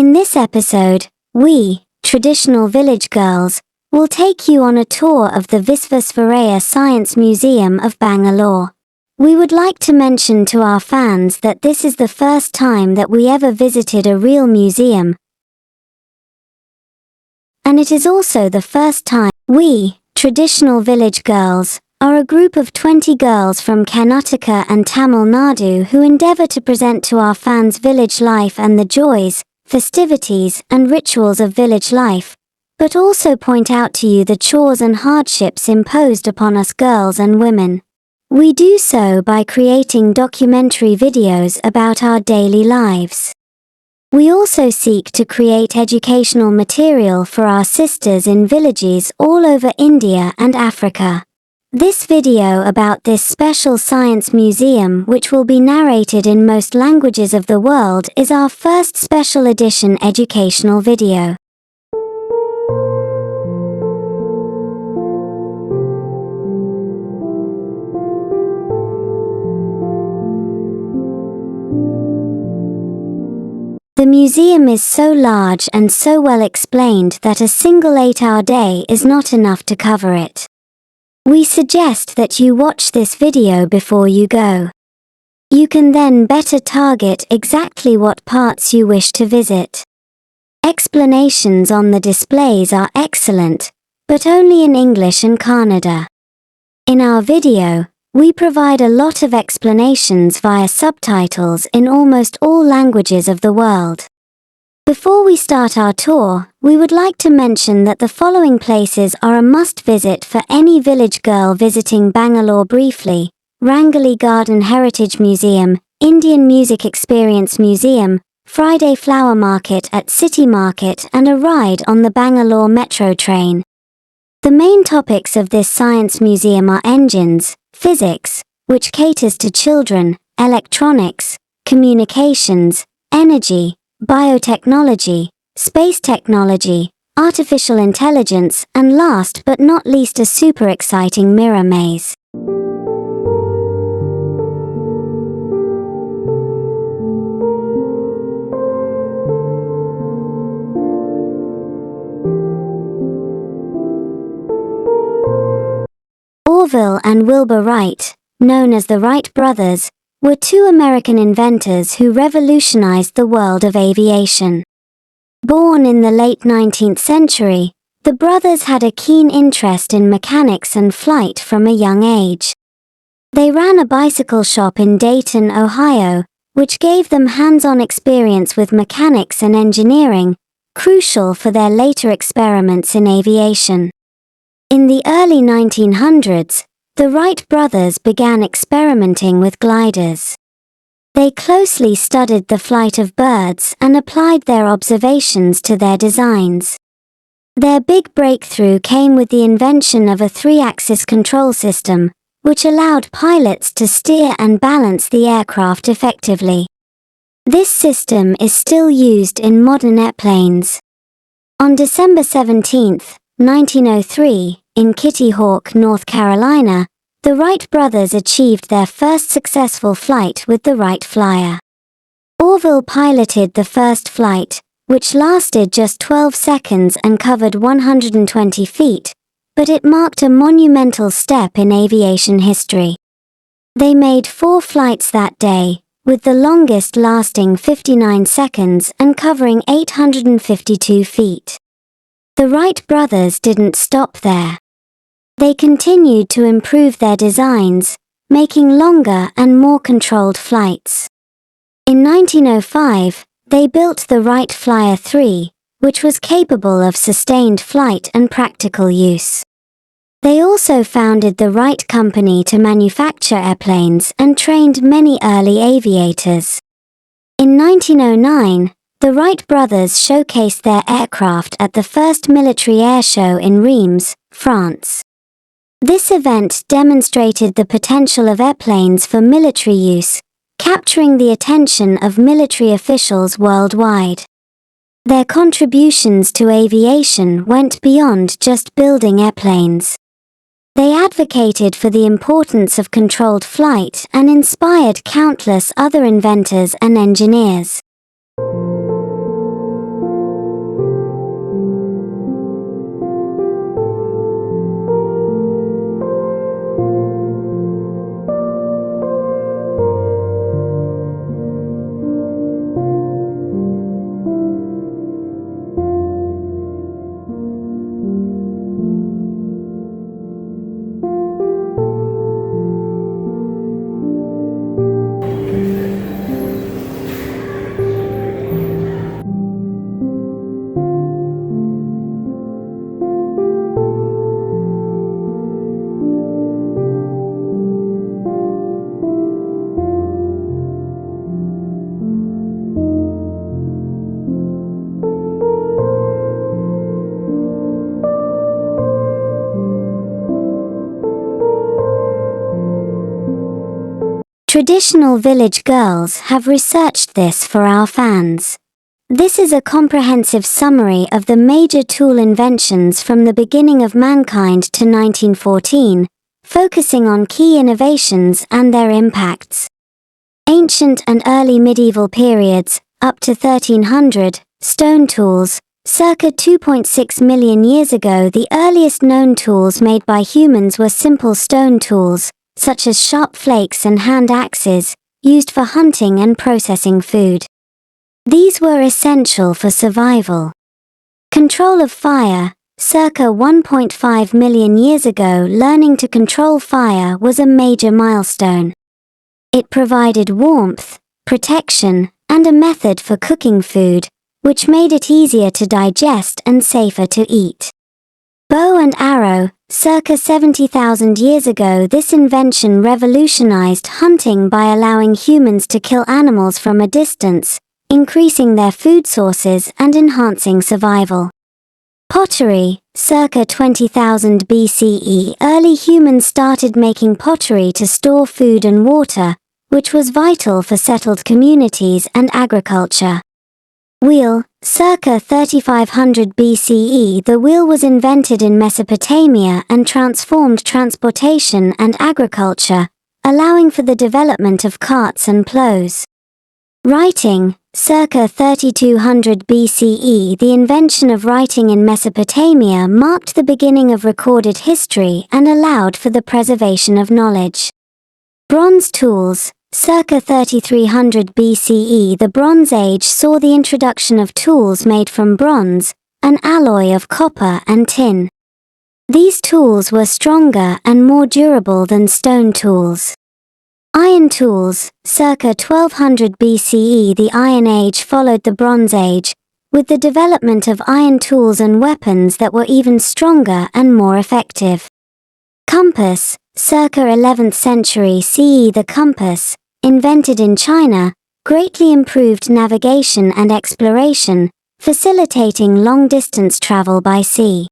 In this episode, we, traditional village girls, will take you on a tour of the Visvesvaraya Science Museum of Bangalore. We would like to mention to our fans that this is the first time that we ever visited a real museum, and it is also the first time we, traditional village girls, are a group of 20 girls from Karnataka and Tamil Nadu who endeavor to present to our fans village life and the joys, festivities, and rituals of village life, but also point out to you the chores and hardships imposed upon us girls and women. We do so by creating documentary videos about our daily lives. We also seek to create educational material for our sisters in villages all over India and Africa. This video about this special science museum, which will be narrated in most languages of the world, is our first special edition educational video. The museum is so large and so well explained that a single 8-hour day is not enough to cover it. We suggest that you watch this video before you go. You can then better target exactly what parts you wish to visit. Explanations on the displays are excellent, but only in English and Kannada. In our video, we provide a lot of explanations via subtitles in almost all languages of the world. Before we start our tour, we would like to mention that the following places are a must-visit for any village girl visiting Bangalore briefly: Rangali Garden Heritage Museum, Indian Music Experience Museum, Friday Flower Market at City Market, and a ride on the Bangalore Metro train. The main topics of this science museum are engines, physics, which caters to children, electronics, communications, energy, biotechnology, space technology, artificial intelligence, and last but not least a super exciting mirror maze. Orville and Wilbur Wright, known as the Wright brothers, were two American inventors who revolutionized the world of aviation. Born in the late 19th century, the brothers had a keen interest in mechanics and flight from a young age. They ran a bicycle shop in Dayton, Ohio, which gave them hands-on experience with mechanics and engineering, crucial for their later experiments in aviation. In the early 1900s, the Wright brothers began experimenting with gliders. They closely studied the flight of birds and applied their observations to their designs. Their big breakthrough came with the invention of a 3-axis control system, which allowed pilots to steer and balance the aircraft effectively. This system is still used in modern airplanes. On December 17, 1903, in Kitty Hawk, North Carolina, the Wright brothers achieved their first successful flight with the Wright Flyer. Orville piloted the first flight, which lasted just 12 seconds and covered 120 feet, but it marked a monumental step in aviation history. They made 4 flights that day, with the longest lasting 59 seconds and covering 852 feet. The Wright brothers didn't stop there. They continued to improve their designs, making longer and more controlled flights. In 1905, they built the Wright Flyer 3, which was capable of sustained flight and practical use. They also founded the Wright Company to manufacture airplanes and trained many early aviators. In 1909, the Wright brothers showcased their aircraft at the first military air show in Reims, France. This event demonstrated the potential of airplanes for military use, capturing the attention of military officials worldwide. Their contributions to aviation went beyond just building airplanes. They advocated for the importance of controlled flight and inspired countless other inventors and engineers. Traditional village girls have researched this for our fans. This is a comprehensive summary of the major tool inventions from the beginning of mankind to 1914, focusing on key innovations and their impacts. Ancient and early medieval periods, up to 1300, stone tools. Circa 2.6 million years ago, the earliest known tools made by humans were simple stone tools, such as sharp flakes and hand axes, used for hunting and processing food. These were essential for survival. Control of fire. Circa 1.5 million years ago, learning to control fire was a major milestone. It provided warmth, protection, and a method for cooking food, which made it easier to digest and safer to eat. Bow and arrow. Circa 70,000 years ago, this invention revolutionized hunting by allowing humans to kill animals from a distance, increasing their food sources and enhancing survival. Pottery. Circa 20,000 BCE, early humans started making pottery to store food and water, which was vital for settled communities and agriculture. Wheel. Circa 3500 BCE, the wheel was invented in Mesopotamia and transformed transportation and agriculture, allowing for the development of carts and plows. Writing. Circa 3200 BCE, the invention of writing in Mesopotamia marked the beginning of recorded history and allowed for the preservation of knowledge. Bronze tools. Circa 3300 BCE, the Bronze Age saw the introduction of tools made from bronze, an alloy of copper and tin. These tools were stronger and more durable than stone tools. Iron tools. Circa 1200 BCE, the Iron Age followed the Bronze Age, with the development of iron tools and weapons that were even stronger and more effective. Compass. Circa 11th century CE, the compass, invented in China, greatly improved navigation and exploration, facilitating long-distance travel by sea.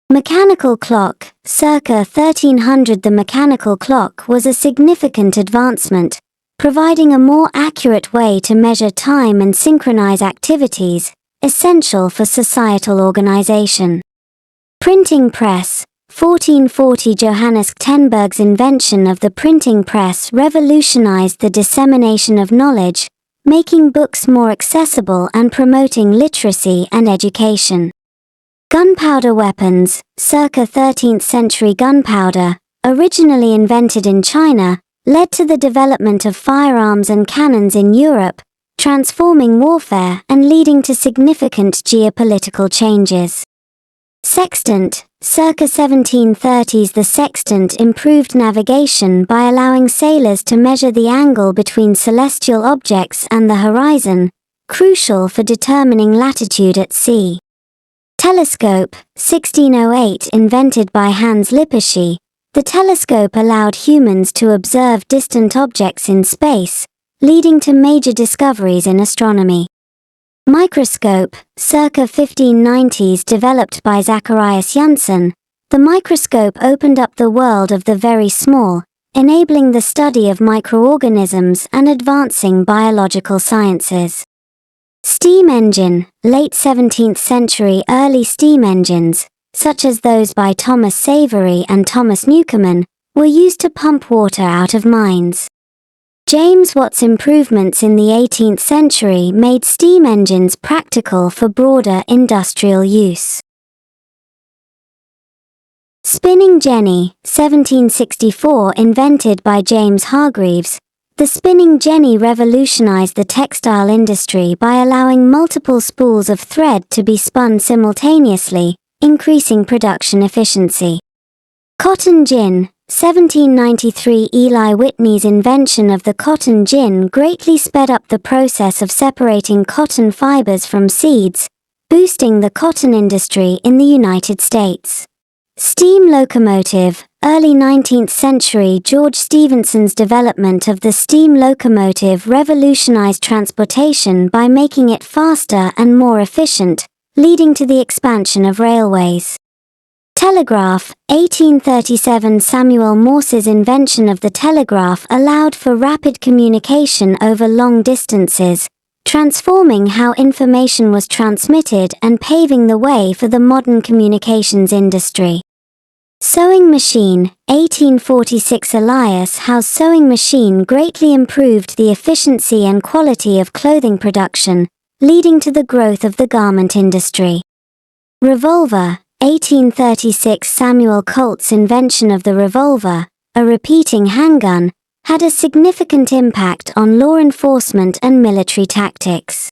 Mechanical clock. Circa 1300, the mechanical clock was a significant advancement, providing a more accurate way to measure time and synchronize activities, essential for societal organization. Printing press. 1440, Johannes Gutenberg's invention of the printing press revolutionized the dissemination of knowledge, making books more accessible and promoting literacy and education. Gunpowder weapons. Circa 13th century, gunpowder, originally invented in China, led to the development of firearms and cannons in Europe, transforming warfare and leading to significant geopolitical changes. Sextant. Circa 1730s, the sextant improved navigation by allowing sailors to measure the angle between celestial objects and the horizon, crucial for determining latitude at sea. Telescope. 1608, invented by Hans Lippershey, the telescope allowed humans to observe distant objects in space, leading to major discoveries in astronomy. Microscope. Circa 1590s, developed by Zacharias Janssen, the microscope opened up the world of the very small, enabling the study of microorganisms and advancing biological sciences. Steam engine. Late 17th century, early steam engines, such as those by Thomas Savery and Thomas Newcomen, were used to pump water out of mines. James Watt's improvements in the 18th century made steam engines practical for broader industrial use. Spinning jenny. 1764, invented by James Hargreaves, the spinning jenny revolutionized the textile industry by allowing multiple spools of thread to be spun simultaneously, increasing production efficiency. Cotton gin. 1793, Eli Whitney's invention of the cotton gin greatly sped up the process of separating cotton fibers from seeds, boosting the cotton industry in the United States. Steam locomotive. Early 19th century, George Stephenson's development of the steam locomotive revolutionized transportation by making it faster and more efficient, leading to the expansion of railways. Telegraph, 1837. Samuel Morse's invention of the telegraph allowed for rapid communication over long distances, transforming how information was transmitted and paving the way for the modern communications industry. Sewing machine, 1846. Elias Howe's sewing machine greatly improved the efficiency and quality of clothing production, leading to the growth of the garment industry. Revolver, 1836. Samuel Colt's invention of the revolver, a repeating handgun, had a significant impact on law enforcement and military tactics.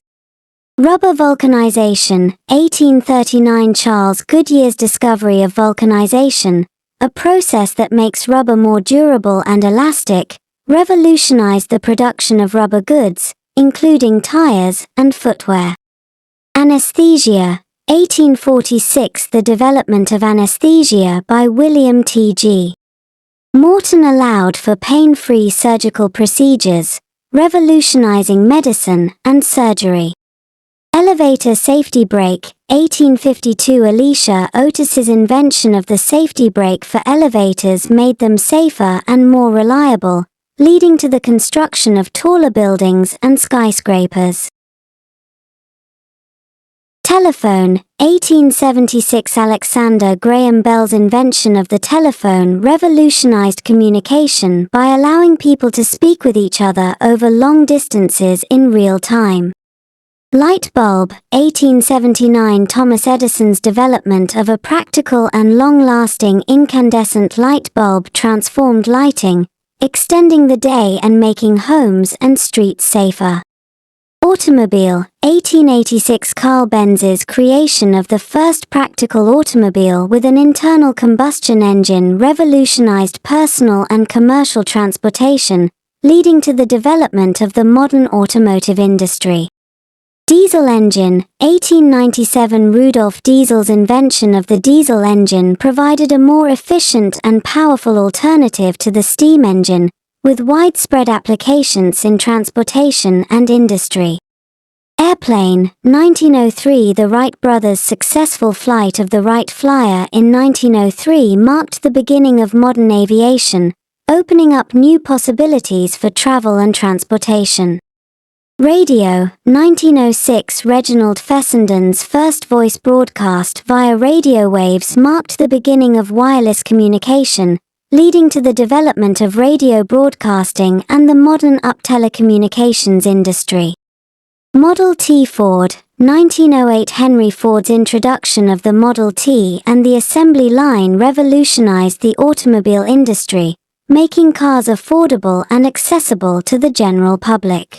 Rubber vulcanization, 1839. Charles Goodyear's discovery of vulcanization, a process that makes rubber more durable and elastic, revolutionized the production of rubber goods, including tires and footwear. Anesthesia, 1846. The development of anesthesia by William T.G. Morton allowed for pain-free surgical procedures, revolutionizing medicine and surgery. Elevator safety brake, 1852. Elisha Otis's invention of the safety brake for elevators made them safer and more reliable, leading to the construction of taller buildings and skyscrapers. Telephone, 1876. Alexander Graham Bell's invention of the telephone revolutionized communication by allowing people to speak with each other over long distances in real time. Light bulb, 1879. Thomas Edison's development of a practical and long-lasting incandescent light bulb transformed lighting, extending the day and making homes and streets safer. Automobile, 1886. Carl Benz's creation of the first practical automobile with an internal combustion engine revolutionized personal and commercial transportation, leading to the development of the modern automotive industry. Diesel engine, 1897. Rudolf Diesel's invention of the diesel engine provided a more efficient and powerful alternative to the steam engine, with widespread applications in transportation and industry. Airplane, 1903. The Wright brothers' successful flight of the Wright Flyer in 1903 marked the beginning of modern aviation, opening up new possibilities for travel and transportation. Radio, 1906. Reginald Fessenden's first voice broadcast via radio waves marked the beginning of wireless communication, leading to the development of radio broadcasting and the modern telecommunications industry. Model T. Ford, 1908. Henry Ford's introduction of the Model T and the assembly line revolutionized the automobile industry, making cars affordable and accessible to the general public.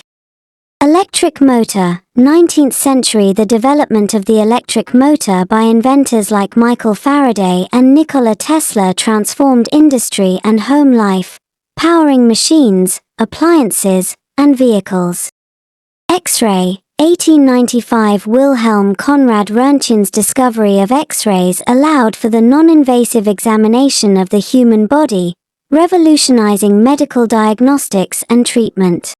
Electric motor, 19th century. The development of the electric motor by inventors like Michael Faraday and Nikola Tesla transformed industry and home life, powering machines, appliances, and vehicles. X-ray, 1895. Wilhelm Conrad Röntgen's discovery of X-rays allowed for the non-invasive examination of the human body, revolutionizing medical diagnostics and treatment.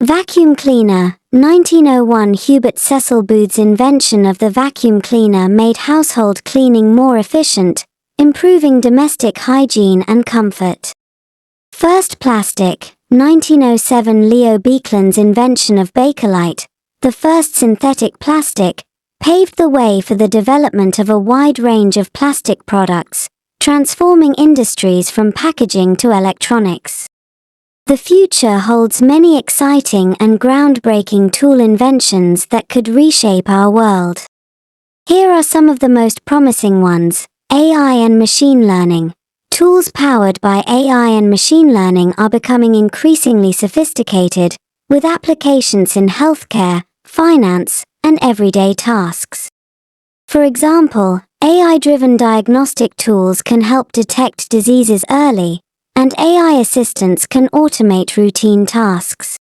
Vacuum cleaner, 1901. Hubert Cecil Booth's invention of the vacuum cleaner made household cleaning more efficient, improving domestic hygiene and comfort. First plastic, 1907. Leo Beekland's invention of Bakelite, the first synthetic plastic, paved the way for the development of a wide range of plastic products, transforming industries from packaging to electronics. The future holds many exciting and groundbreaking tool inventions that could reshape our world. Here are some of the most promising ones: AI and machine learning. Tools powered by AI and machine learning are becoming increasingly sophisticated, with applications in healthcare, finance, and everyday tasks. For example, AI-driven diagnostic tools can help detect diseases early, and AI assistants can automate routine tasks.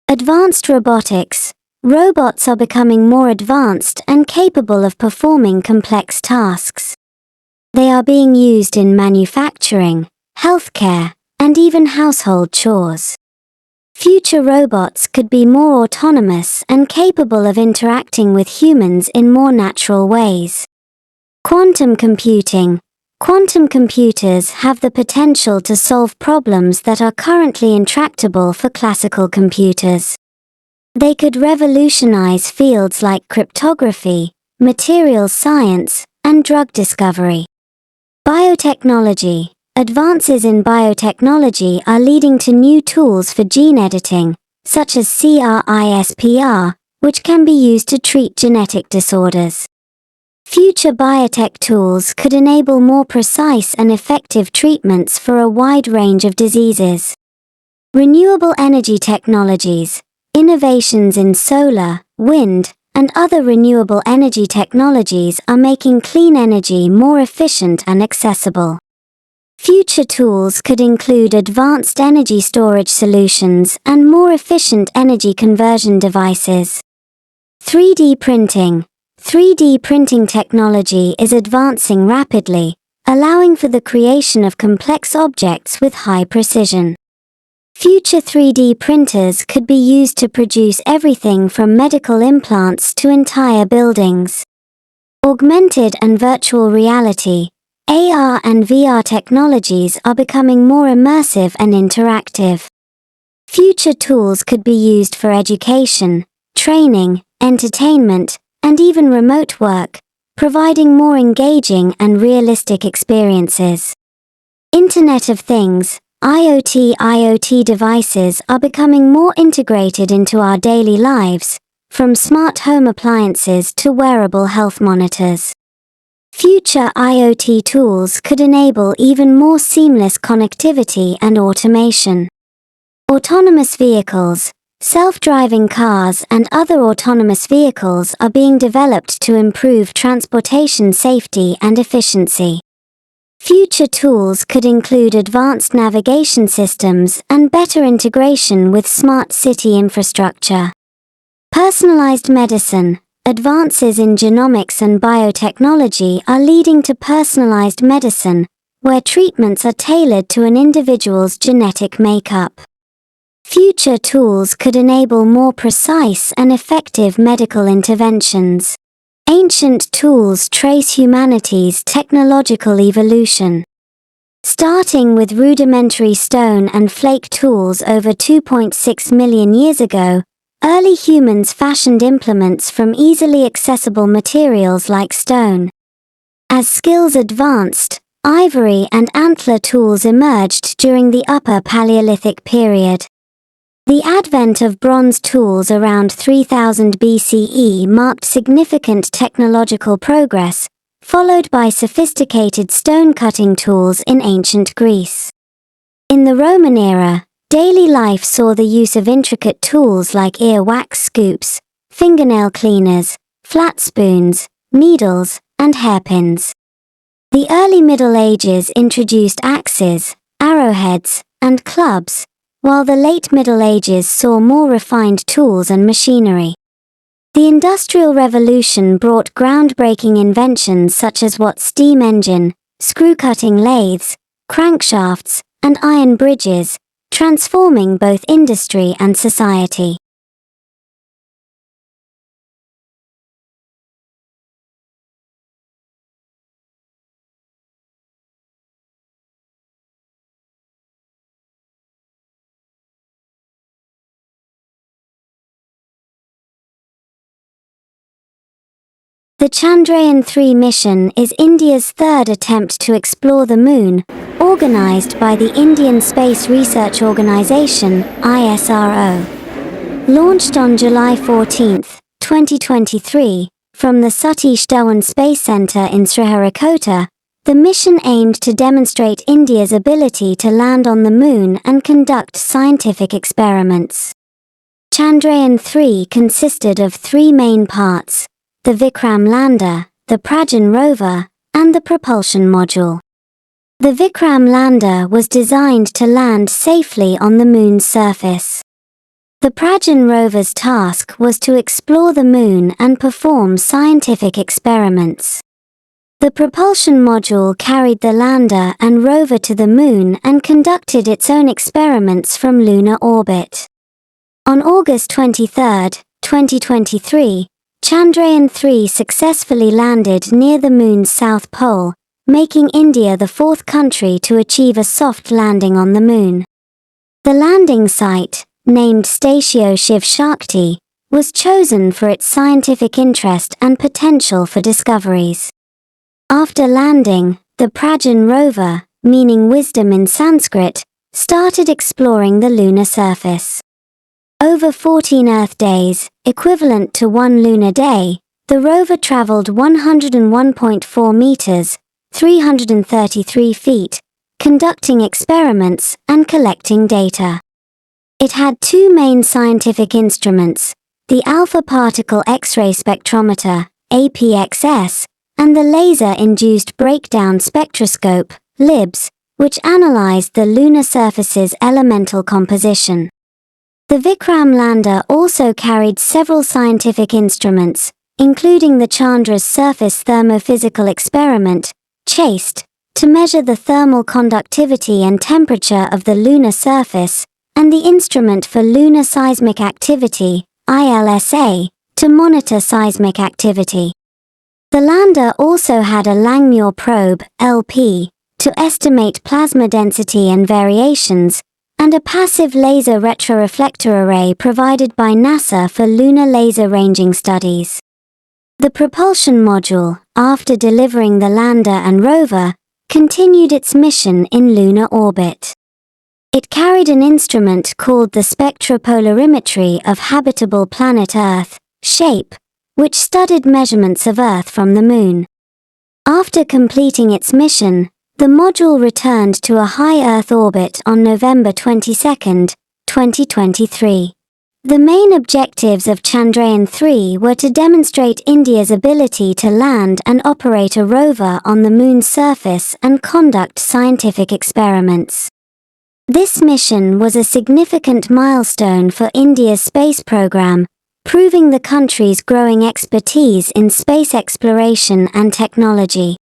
Advanced robotics. Robots are becoming more advanced and capable of performing complex tasks. They are being used in manufacturing, healthcare, and even household chores. Future robots could be more autonomous and capable of interacting with humans in more natural ways. Quantum computing. Quantum computers have the potential to solve problems that are currently intractable for classical computers. They could revolutionize fields like cryptography, materials science, and drug discovery. Biotechnology. Advances in biotechnology are leading to new tools for gene editing, such as CRISPR, which can be used to treat genetic disorders. Future biotech tools could enable more precise and effective treatments for a wide range of diseases. Renewable energy technologies. Innovations in solar, wind, and other renewable energy technologies are making clean energy more efficient and accessible. Future tools could include advanced energy storage solutions and more efficient energy conversion devices. 3D printing. 3D printing technology is advancing rapidly, allowing for the creation of complex objects with high precision. Future 3D printers could be used to produce everything from medical implants to entire buildings. Augmented and virtual reality. AR and VR technologies are becoming more immersive and interactive. Future tools could be used for education, training, entertainment, and even remote work, providing more engaging and realistic experiences. Internet of Things. IoT devices are becoming more integrated into our daily lives, from smart home appliances to wearable health monitors. Future IoT tools could enable even more seamless connectivity and automation. Autonomous vehicles. Self-driving cars and other autonomous vehicles are being developed to improve transportation safety and efficiency. Future tools could include advanced navigation systems and better integration with smart city infrastructure. Personalized medicine. Advances in genomics and biotechnology are leading to personalized medicine, where treatments are tailored to an individual's genetic makeup. Future tools could enable more precise and effective medical interventions. Ancient tools trace humanity's technological evolution. Starting with rudimentary stone and flake tools over 2.6 million years ago, early humans fashioned implements from easily accessible materials like stone. As skills advanced, ivory and antler tools emerged during the Upper Paleolithic period. The advent of bronze tools around 3000 BCE marked significant technological progress, followed by sophisticated stone-cutting tools in ancient Greece. In the Roman era, daily life saw the use of intricate tools like earwax scoops, fingernail cleaners, flat spoons, needles, and hairpins. The early Middle Ages introduced axes, arrowheads, and clubs, while the late Middle Ages saw more refined tools and machinery. The Industrial Revolution brought groundbreaking inventions such as Watt's steam engine, screw-cutting lathes, crankshafts, and iron bridges, transforming both industry and society. The Chandrayaan-3 mission is India's third attempt to explore the Moon, organized by the Indian Space Research Organisation (ISRO). Launched on July 14, 2023, from the Satish Dhawan Space Centre in Sriharikota, the mission aimed to demonstrate India's ability to land on the Moon and conduct scientific experiments. Chandrayaan-3 consisted of three main parts: the Vikram lander, the Pragyan rover, and the propulsion module. The Vikram lander was designed to land safely on the Moon's surface. The Pragyan rover's task was to explore the Moon and perform scientific experiments. The propulsion module carried the lander and rover to the Moon and conducted its own experiments from lunar orbit. On August 23, 2023, Chandrayaan-3 successfully landed near the Moon's south pole, making India the fourth country to achieve a soft landing on the Moon. The landing site, named Statio Shiv Shakti, was chosen for its scientific interest and potential for discoveries. After landing, the Pragyan rover, meaning wisdom in Sanskrit, started exploring the lunar surface. Over 14 Earth days, equivalent to 1 lunar day, the rover traveled 101.4 meters, 333 feet, conducting experiments and collecting data. It had two main scientific instruments, the Alpha Particle X-ray Spectrometer, APXS, and the Laser-Induced Breakdown Spectroscope, LIBS, which analyzed the lunar surface's elemental composition. The Vikram lander also carried several scientific instruments, including the Chandra's Surface Thermophysical Experiment, CHASTE, to measure the thermal conductivity and temperature of the lunar surface, and the Instrument for Lunar Seismic Activity, ILSA, to monitor seismic activity. The lander also had a Langmuir probe, LP, to estimate plasma density and variations, and a passive laser retroreflector array provided by NASA for lunar laser ranging studies. The propulsion module, after delivering the lander and rover, continued its mission in lunar orbit. It carried an instrument called the Spectropolarimetry of Habitable Planet Earth, SHAPE, which studied measurements of Earth from the Moon. After completing its mission, the module returned to a high Earth orbit on November 22, 2023. The main objectives of Chandrayaan-3 were to demonstrate India's ability to land and operate a rover on the Moon's surface and conduct scientific experiments. This mission was a significant milestone for India's space program, proving the country's growing expertise in space exploration and technology.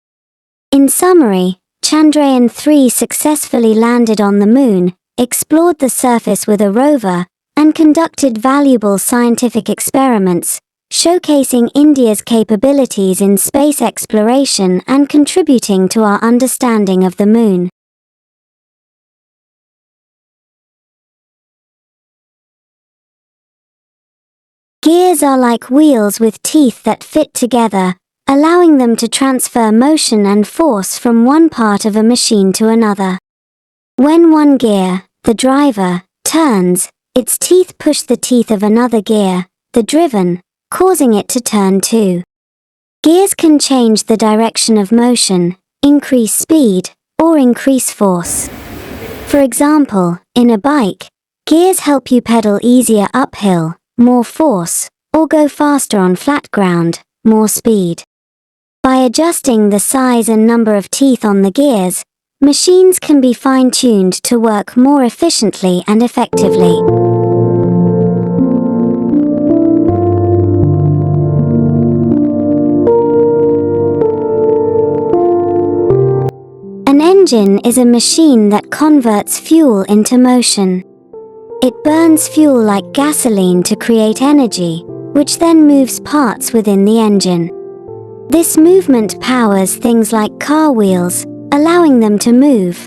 In summary, Chandrayaan-3 successfully landed on the Moon, explored the surface with a rover, and conducted valuable scientific experiments, showcasing India's capabilities in space exploration and contributing to our understanding of the Moon. Gears are like wheels with teeth that fit together, allowing them to transfer motion and force from one part of a machine to another. When one gear, the driver, turns, its teeth push the teeth of another gear, the driven, causing it to turn too. Gears can change the direction of motion, increase speed, or increase force. For example, in a bike, gears help you pedal easier uphill, more force, or go faster on flat ground, more speed. By adjusting the size and number of teeth on the gears, machines can be fine-tuned to work more efficiently and effectively. An engine is a machine that converts fuel into motion. It burns fuel like gasoline to create energy, which then moves parts within the engine. This movement powers things like car wheels, allowing them to move.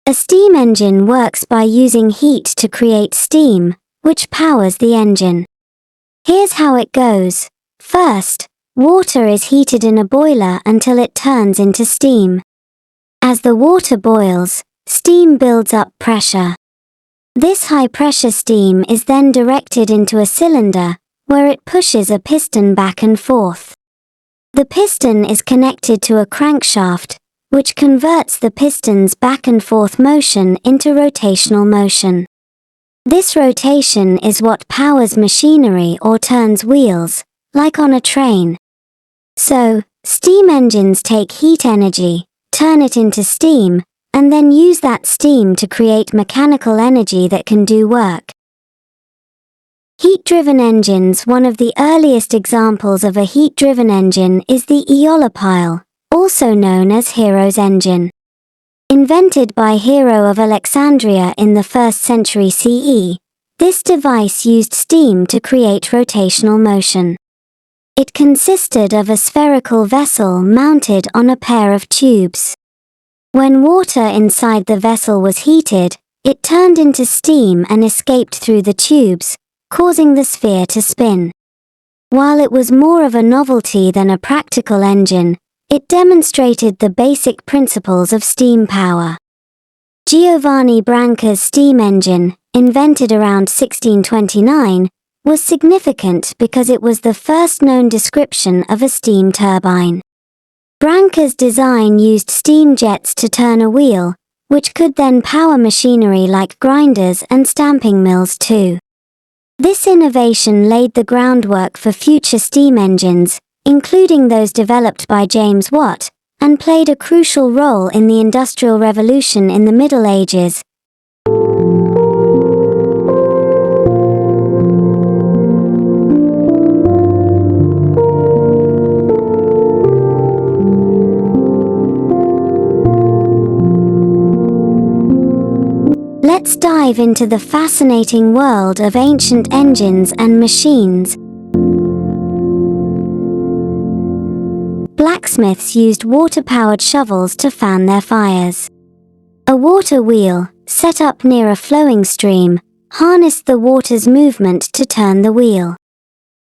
A steam engine works by using heat to create steam, which powers the engine. Here's how it goes. First, water is heated in a boiler until it turns into steam. As the water boils, steam builds up pressure. This high-pressure steam is then directed into a cylinder, where it pushes a piston back and forth. The piston is connected to a crankshaft, which converts the piston's back and forth motion into rotational motion. This rotation is what powers machinery or turns wheels, like on a train. So, steam engines take heat energy, turn it into steam, and then use that steam to create mechanical energy that can do work. Heat-driven engines. One of the earliest examples of a heat-driven engine is the Aeolipile, also known as Hero's engine. Invented by Hero of Alexandria in the 1st century CE, this device used steam to create rotational motion. It consisted of a spherical vessel mounted on a pair of tubes. When water inside the vessel was heated, it turned into steam and escaped through the tubes, causing the sphere to spin. While it was more of a novelty than a practical engine, it demonstrated the basic principles of steam power. Giovanni Branca's steam engine, invented around 1629, was significant because it was the first known description of a steam turbine. Branca's design used steam jets to turn a wheel, which could then power machinery like grinders and stamping mills too. This innovation laid the groundwork for future steam engines, including those developed by James Watt, and played a crucial role in the Industrial Revolution in the Middle Ages. Let's dive into the fascinating world of ancient engines and machines. Blacksmiths used water-powered shovels to fan their fires. A water wheel, set up near a flowing stream, harnessed the water's movement to turn the wheel.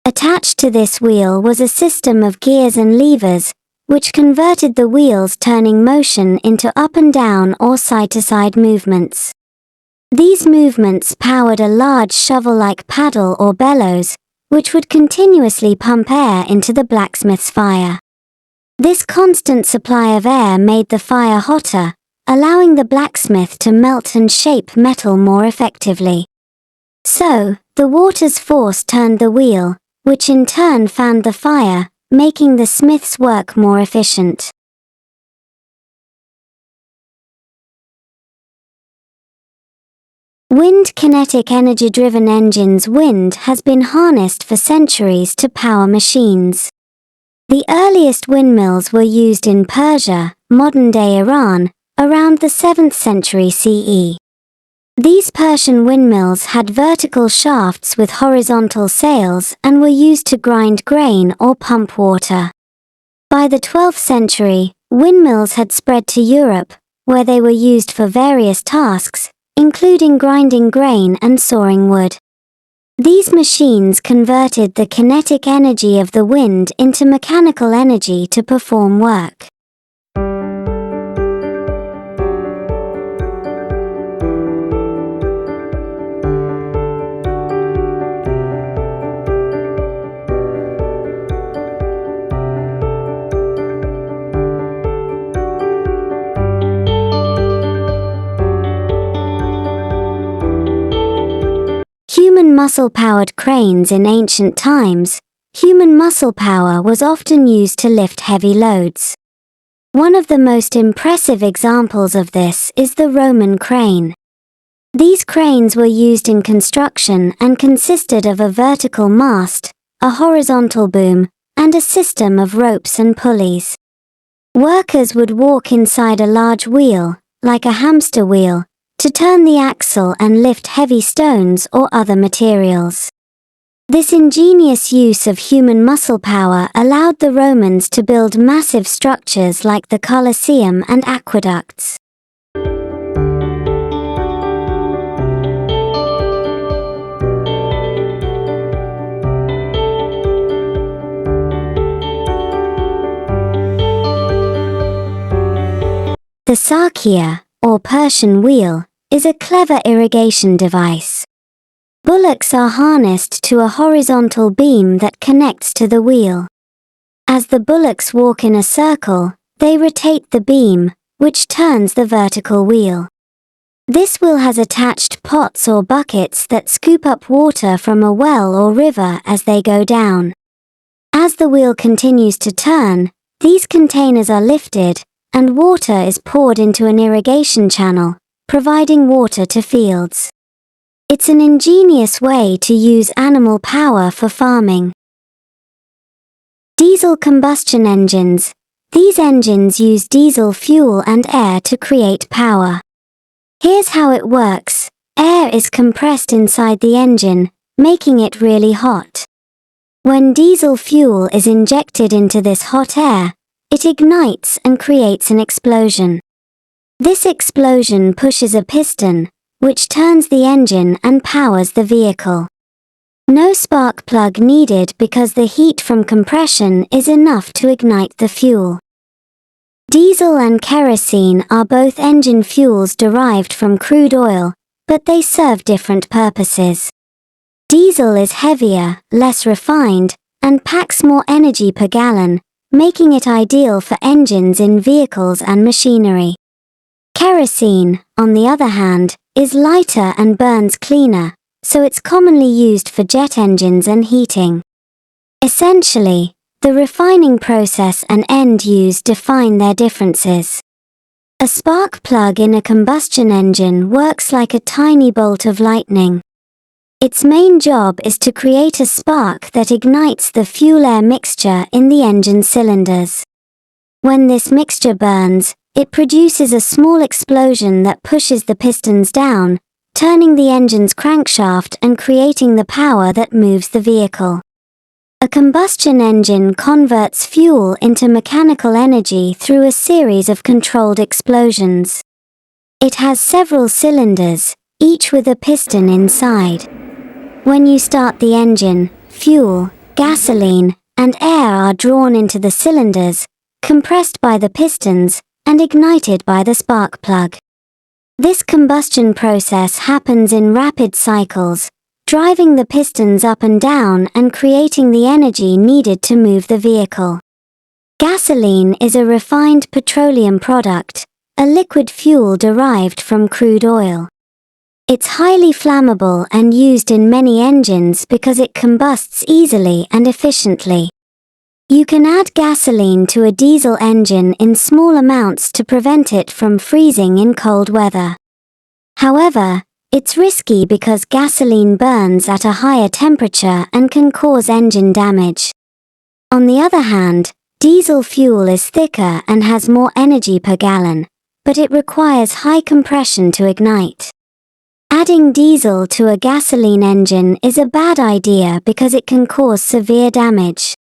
Attached to this wheel was a system of gears and levers, which converted the wheel's turning motion into up and down or side-to-side movements. These movements powered a large shovel-like paddle or bellows, which would continuously pump air into the blacksmith's fire. This constant supply of air made the fire hotter, allowing the blacksmith to melt and shape metal more effectively. So, the water's force turned the wheel, which in turn fanned the fire, making the smith's work more efficient. Wind kinetic energy-driven engines. Wind has been harnessed for centuries to power machines. The earliest windmills were used in Persia, modern-day Iran, around the 7th century CE. These Persian windmills had vertical shafts with horizontal sails and were used to grind grain or pump water. By the 12th century, windmills had spread to Europe, where they were used for various tasks, including grinding grain and sawing wood. These machines converted the kinetic energy of the wind into mechanical energy to perform work. Human muscle-powered cranes. In ancient times, human muscle power was often used to lift heavy loads. One of the most impressive examples of this is the Roman crane. These cranes were used in construction and consisted of a vertical mast, a horizontal boom, and a system of ropes and pulleys. Workers would walk inside a large wheel, like a hamster wheel, to turn the axle and lift heavy stones or other materials. This ingenious use of human muscle power allowed the Romans to build massive structures like the Colosseum and aqueducts. The sarkia, or Persian wheel, is a clever irrigation device. Bullocks are harnessed to a horizontal beam that connects to the wheel. As the bullocks walk in a circle, they rotate the beam, which turns the vertical wheel. This wheel has attached pots or buckets that scoop up water from a well or river as they go down. As the wheel continues to turn, these containers are lifted, and water is poured into an irrigation channel, providing water to fields. It's an ingenious way to use animal power for farming. Diesel combustion engines. These engines use diesel fuel and air to create power. Here's how it works. Air is compressed inside the engine, making it really hot. When diesel fuel is injected into this hot air, it ignites and creates an explosion. This explosion pushes a piston, which turns the engine and powers the vehicle. No spark plug needed because the heat from compression is enough to ignite the fuel. Diesel and kerosene are both engine fuels derived from crude oil, but they serve different purposes. Diesel is heavier, less refined, and packs more energy per gallon, making it ideal for engines in vehicles and machinery. Kerosene, on the other hand, is lighter and burns cleaner, so it's commonly used for jet engines and heating. Essentially, the refining process and end use define their differences. A spark plug in a combustion engine works like a tiny bolt of lightning. Its main job is to create a spark that ignites the fuel-air mixture in the engine cylinders. When this mixture burns, it produces a small explosion that pushes the pistons down, turning the engine's crankshaft and creating the power that moves the vehicle. A combustion engine converts fuel into mechanical energy through a series of controlled explosions. It has several cylinders, each with a piston inside. When you start the engine, fuel, gasoline, and air are drawn into the cylinders, compressed by the pistons, and ignited by the spark plug. This combustion process happens in rapid cycles, driving the pistons up and down and creating the energy needed to move the vehicle. Gasoline is a refined petroleum product, a liquid fuel derived from crude oil. It's highly flammable and used in many engines because it combusts easily and efficiently. You can add gasoline to a diesel engine in small amounts to prevent it from freezing in cold weather. However, it's risky because gasoline burns at a higher temperature and can cause engine damage. On the other hand, diesel fuel is thicker and has more energy per gallon, but it requires high compression to ignite. Adding diesel to a gasoline engine is a bad idea because it can cause severe damage.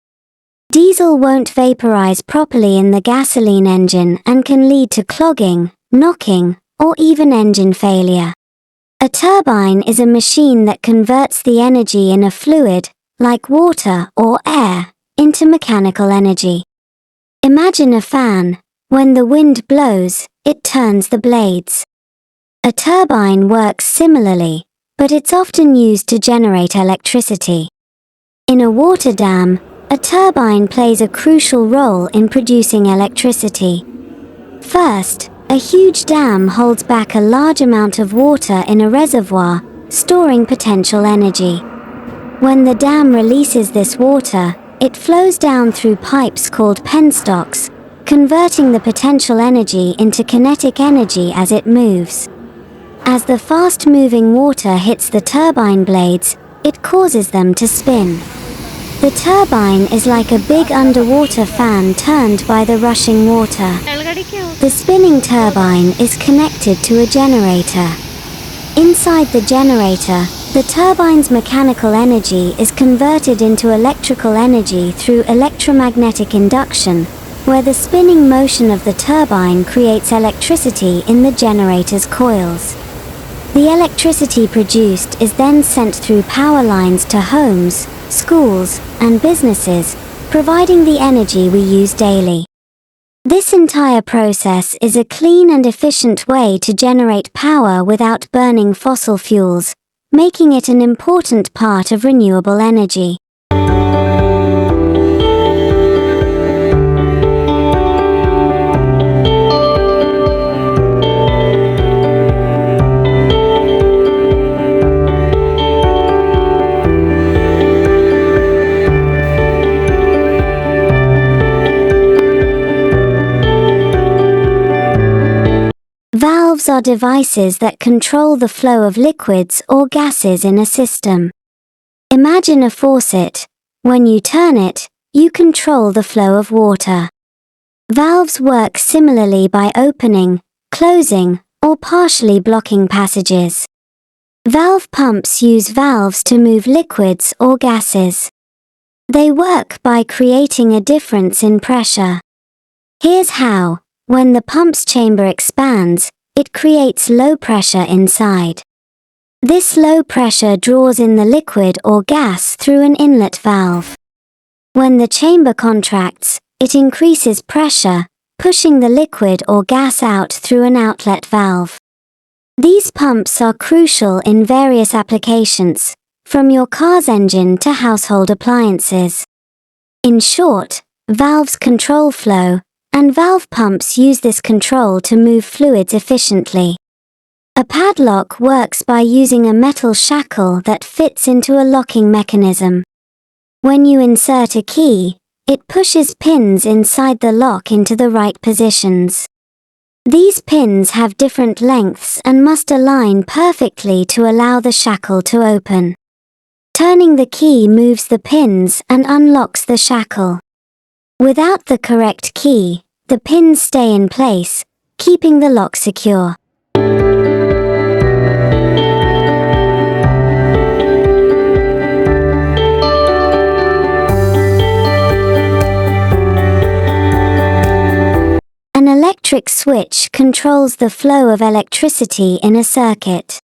Diesel won't vaporize properly in the gasoline engine and can lead to clogging, knocking, or even engine failure. A turbine is a machine that converts the energy in a fluid, like water or air, into mechanical energy. Imagine a fan. When the wind blows, it turns the blades. A turbine works similarly, but it's often used to generate electricity. In a water dam, a turbine plays a crucial role in producing electricity. First, a huge dam holds back a large amount of water in a reservoir, storing potential energy. When the dam releases this water, it flows down through pipes called penstocks, converting the potential energy into kinetic energy as it moves. As the fast-moving water hits the turbine blades, it causes them to spin. The turbine is like a big underwater fan turned by the rushing water. The spinning turbine is connected to a generator. Inside the generator, the turbine's mechanical energy is converted into electrical energy through electromagnetic induction, where the spinning motion of the turbine creates electricity in the generator's coils. The electricity produced is then sent through power lines to homes, schools, and businesses, providing the energy we use daily. This entire process is a clean and efficient way to generate power without burning fossil fuels, making it an important part of renewable energy. Valves are devices that control the flow of liquids or gases in a system. Imagine a faucet. When you turn it, you control the flow of water. Valves work similarly by opening, closing, or partially blocking passages. Valve pumps use valves to move liquids or gases. They work by creating a difference in pressure. Here's how. When the pump's chamber expands, it creates low pressure inside. This low pressure draws in the liquid or gas through an inlet valve. When the chamber contracts, it increases pressure, pushing the liquid or gas out through an outlet valve. These pumps are crucial in various applications, from your car's engine to household appliances. In short, valves control flow, and valve pumps use this control to move fluids efficiently. A padlock works by using a metal shackle that fits into a locking mechanism. When you insert a key, it pushes pins inside the lock into the right positions. These pins have different lengths and must align perfectly to allow the shackle to open. Turning the key moves the pins and unlocks the shackle. Without the correct key, the pins stay in place, keeping the lock secure. An electric switch controls the flow of electricity in a circuit.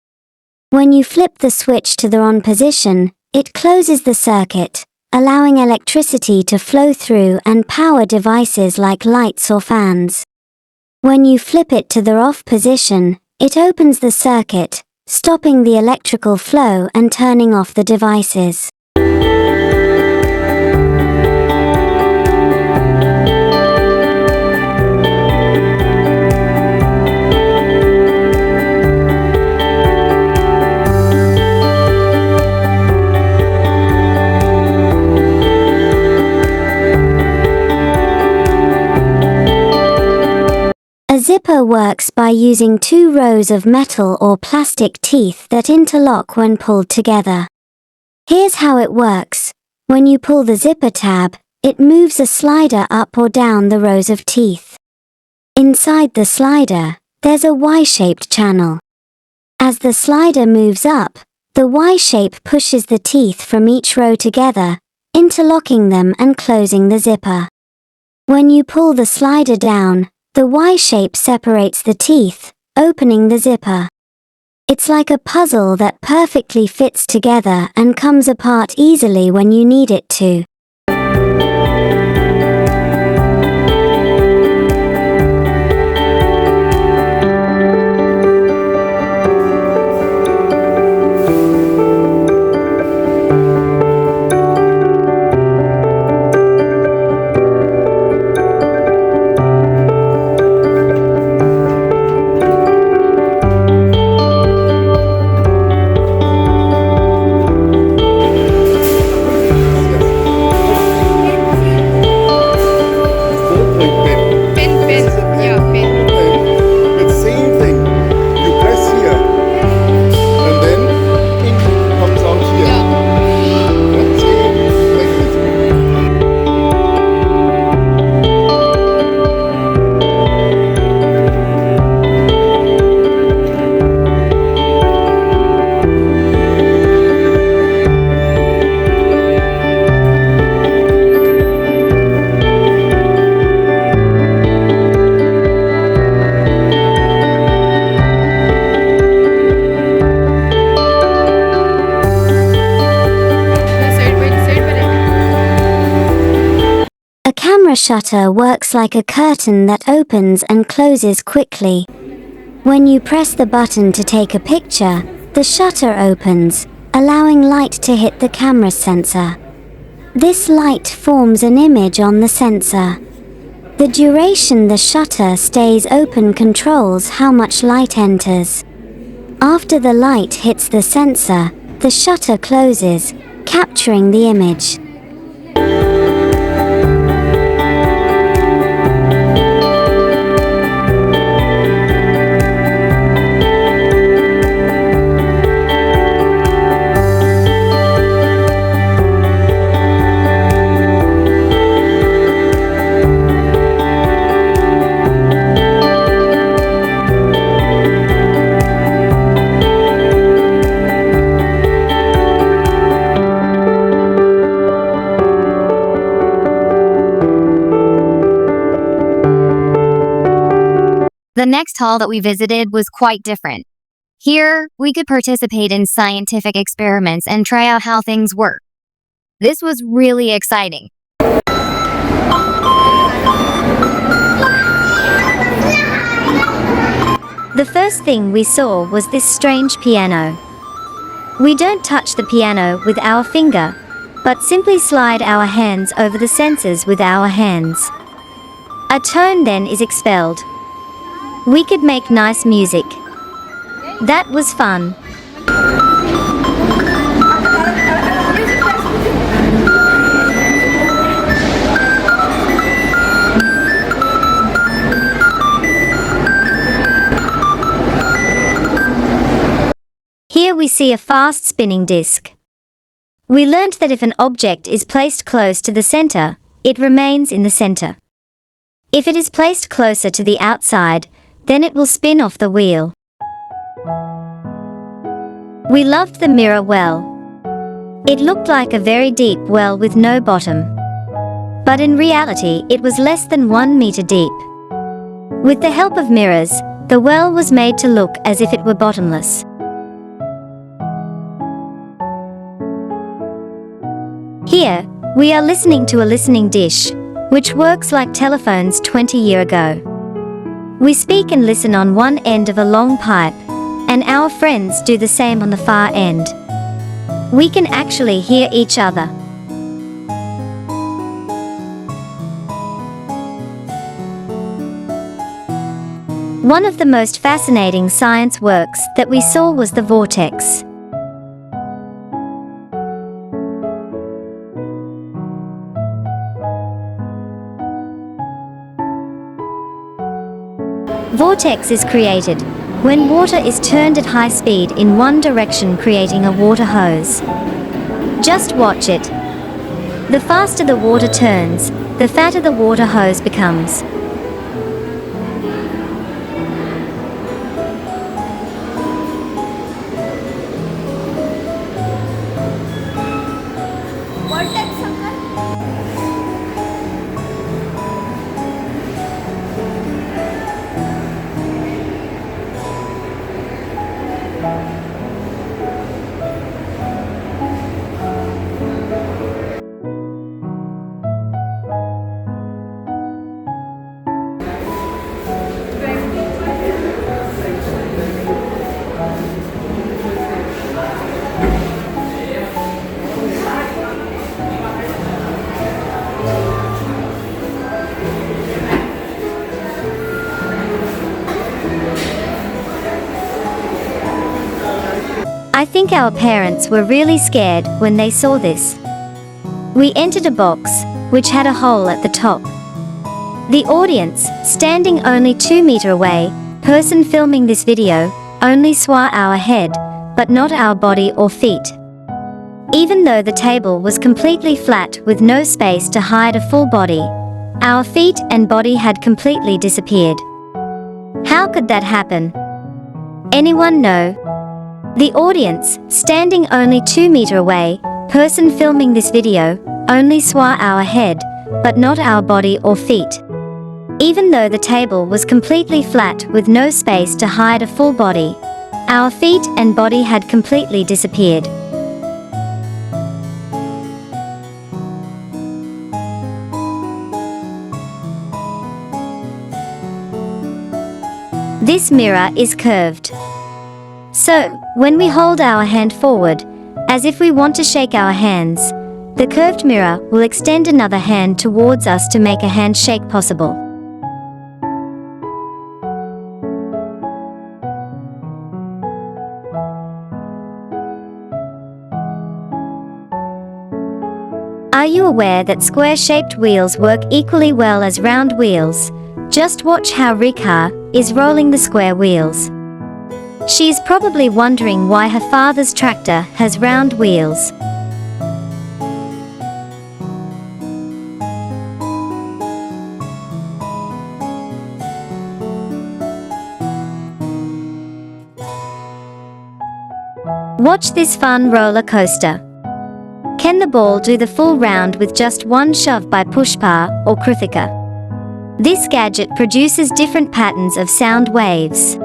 When you flip the switch to the on position, it closes the circuit, allowing electricity to flow through and power devices like lights or fans. When you flip it to the off position, it opens the circuit, stopping the electrical flow and turning off the devices. A zipper works by using two rows of metal or plastic teeth that interlock when pulled together. Here's how it works. When you pull the zipper tab, it moves a slider up or down the rows of teeth. Inside the slider, there's a Y-shaped channel. As the slider moves up, the Y shape pushes the teeth from each row together, interlocking them and closing the zipper. When you pull the slider down, the Y shape separates the teeth, opening the zipper. It's like a puzzle that perfectly fits together and comes apart easily when you need it to. A shutter works like a curtain that opens and closes quickly. When you press the button to take a picture, the shutter opens, allowing light to hit the camera sensor. This light forms an image on the sensor. The duration the shutter stays open controls how much light enters. After the light hits the sensor, the shutter closes, capturing the image. The next hall that we visited was quite different. Here, we could participate in scientific experiments and try out how things work. This was really exciting. The first thing we saw was this strange piano. We don't touch the piano with our finger, but simply slide our hands over the sensors with our hands. A tone then is expelled. We could make nice music. That was fun. Here we see a fast spinning disk. We learnt that if an object is placed close to the center, it remains in the center. If it is placed closer to the outside, then it will spin off the wheel. We loved the mirror well. It looked like a very deep well with no bottom. But in reality, it was less than 1 meter deep. With the help of mirrors, the well was made to look as if it were bottomless. Here, we are listening to a listening dish, which works like telephones 20 years ago. We speak and listen on one end of a long pipe, and our friends do the same on the far end. We can actually hear each other. One of the most fascinating science works that we saw was the Vortex. Vortex is created when water is turned at high speed in one direction, creating a water hose. Just watch it. The faster the water turns, the fatter the water hose becomes. I think our parents were really scared when they saw this. We entered a box, which had a hole at the top. The audience, standing only 2 meters away, person filming this video, only saw our head, but not our body or feet. Even though the table was completely flat with no space to hide a full body, our feet and body had completely disappeared. How could that happen? Anyone know? The audience, standing only 2 meters away, person filming this video, only saw our head, but not our body or feet. Even though the table was completely flat with no space to hide a full body, our feet and body had completely disappeared. This mirror is curved. So, when we hold our hand forward, as if we want to shake our hands, the curved mirror will extend another hand towards us to make a handshake possible. Are you aware that square-shaped wheels work equally well as round wheels? Just watch how Rika is rolling the square wheels. She is probably wondering why her father's tractor has round wheels. Watch this fun roller coaster. Can the ball do the full round with just one shove by Pushpa or Krithika? This gadget produces different patterns of sound waves.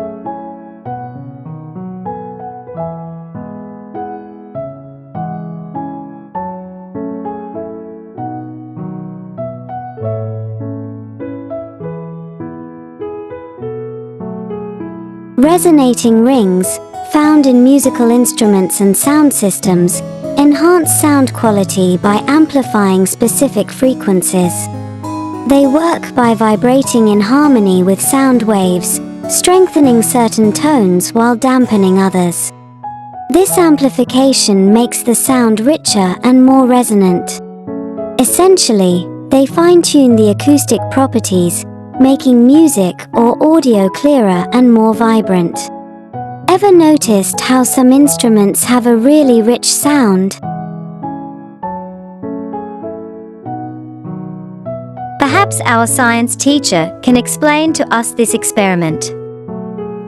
Resonating rings, found in musical instruments and sound systems, enhance sound quality by amplifying specific frequencies. They work by vibrating in harmony with sound waves, strengthening certain tones while dampening others. This amplification makes the sound richer and more resonant. Essentially, they fine-tune the acoustic properties, making music or audio clearer and more vibrant. Ever noticed how some instruments have a really rich sound? Perhaps our science teacher can explain to us this experiment.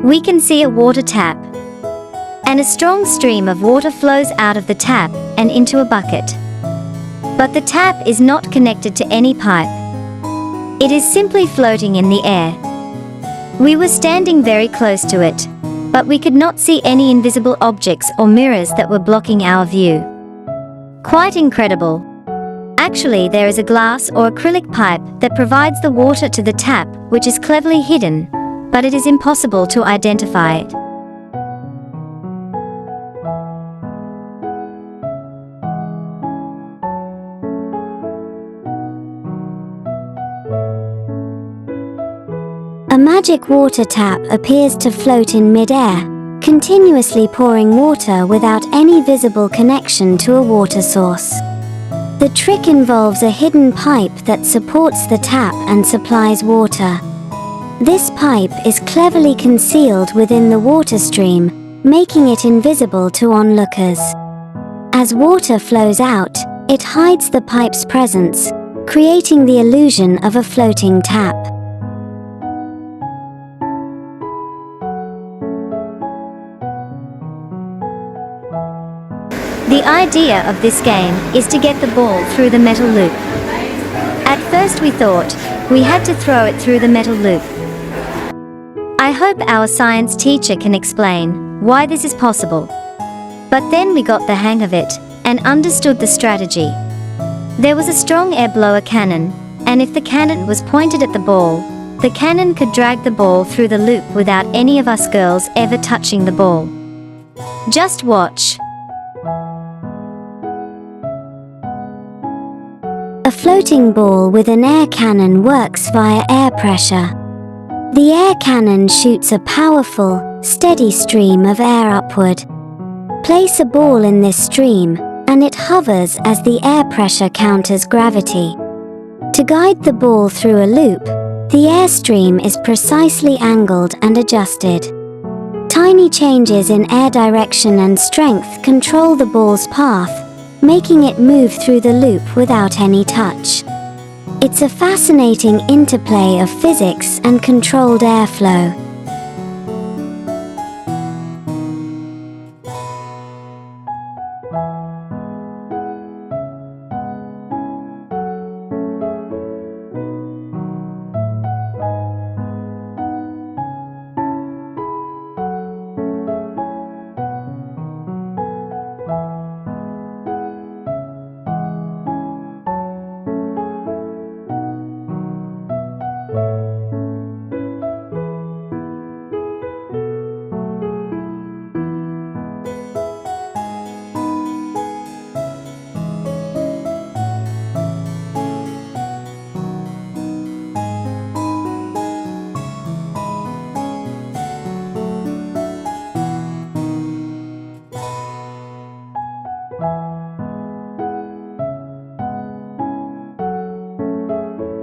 We can see a water tap, and a strong stream of water flows out of the tap and into a bucket. But the tap is not connected to any pipe. It is simply floating in the air. We were standing very close to it, but we could not see any invisible objects or mirrors that were blocking our view. Quite incredible. Actually, there is a glass or acrylic pipe that provides the water to the tap, which is cleverly hidden, but it is impossible to identify it. A magic water tap appears to float in mid-air, continuously pouring water without any visible connection to a water source. The trick involves a hidden pipe that supports the tap and supplies water. This pipe is cleverly concealed within the water stream, making it invisible to onlookers. As water flows out, it hides the pipe's presence, creating the illusion of a floating tap. The idea of this game is to get the ball through the metal loop. At first we thought we had to throw it through the metal loop. I hope our science teacher can explain why this is possible. But then we got the hang of it and understood the strategy. There was a strong air blower cannon, and if the cannon was pointed at the ball, the cannon could drag the ball through the loop without any of us girls ever touching the ball. Just watch. A floating ball with an air cannon works via air pressure. The air cannon shoots a powerful, steady stream of air upward. Place a ball in this stream, and it hovers as the air pressure counters gravity. To guide the ball through a loop, the airstream is precisely angled and adjusted. Tiny changes in air direction and strength control the ball's path, making it move through the loop without any touch. It's a fascinating interplay of physics and controlled airflow.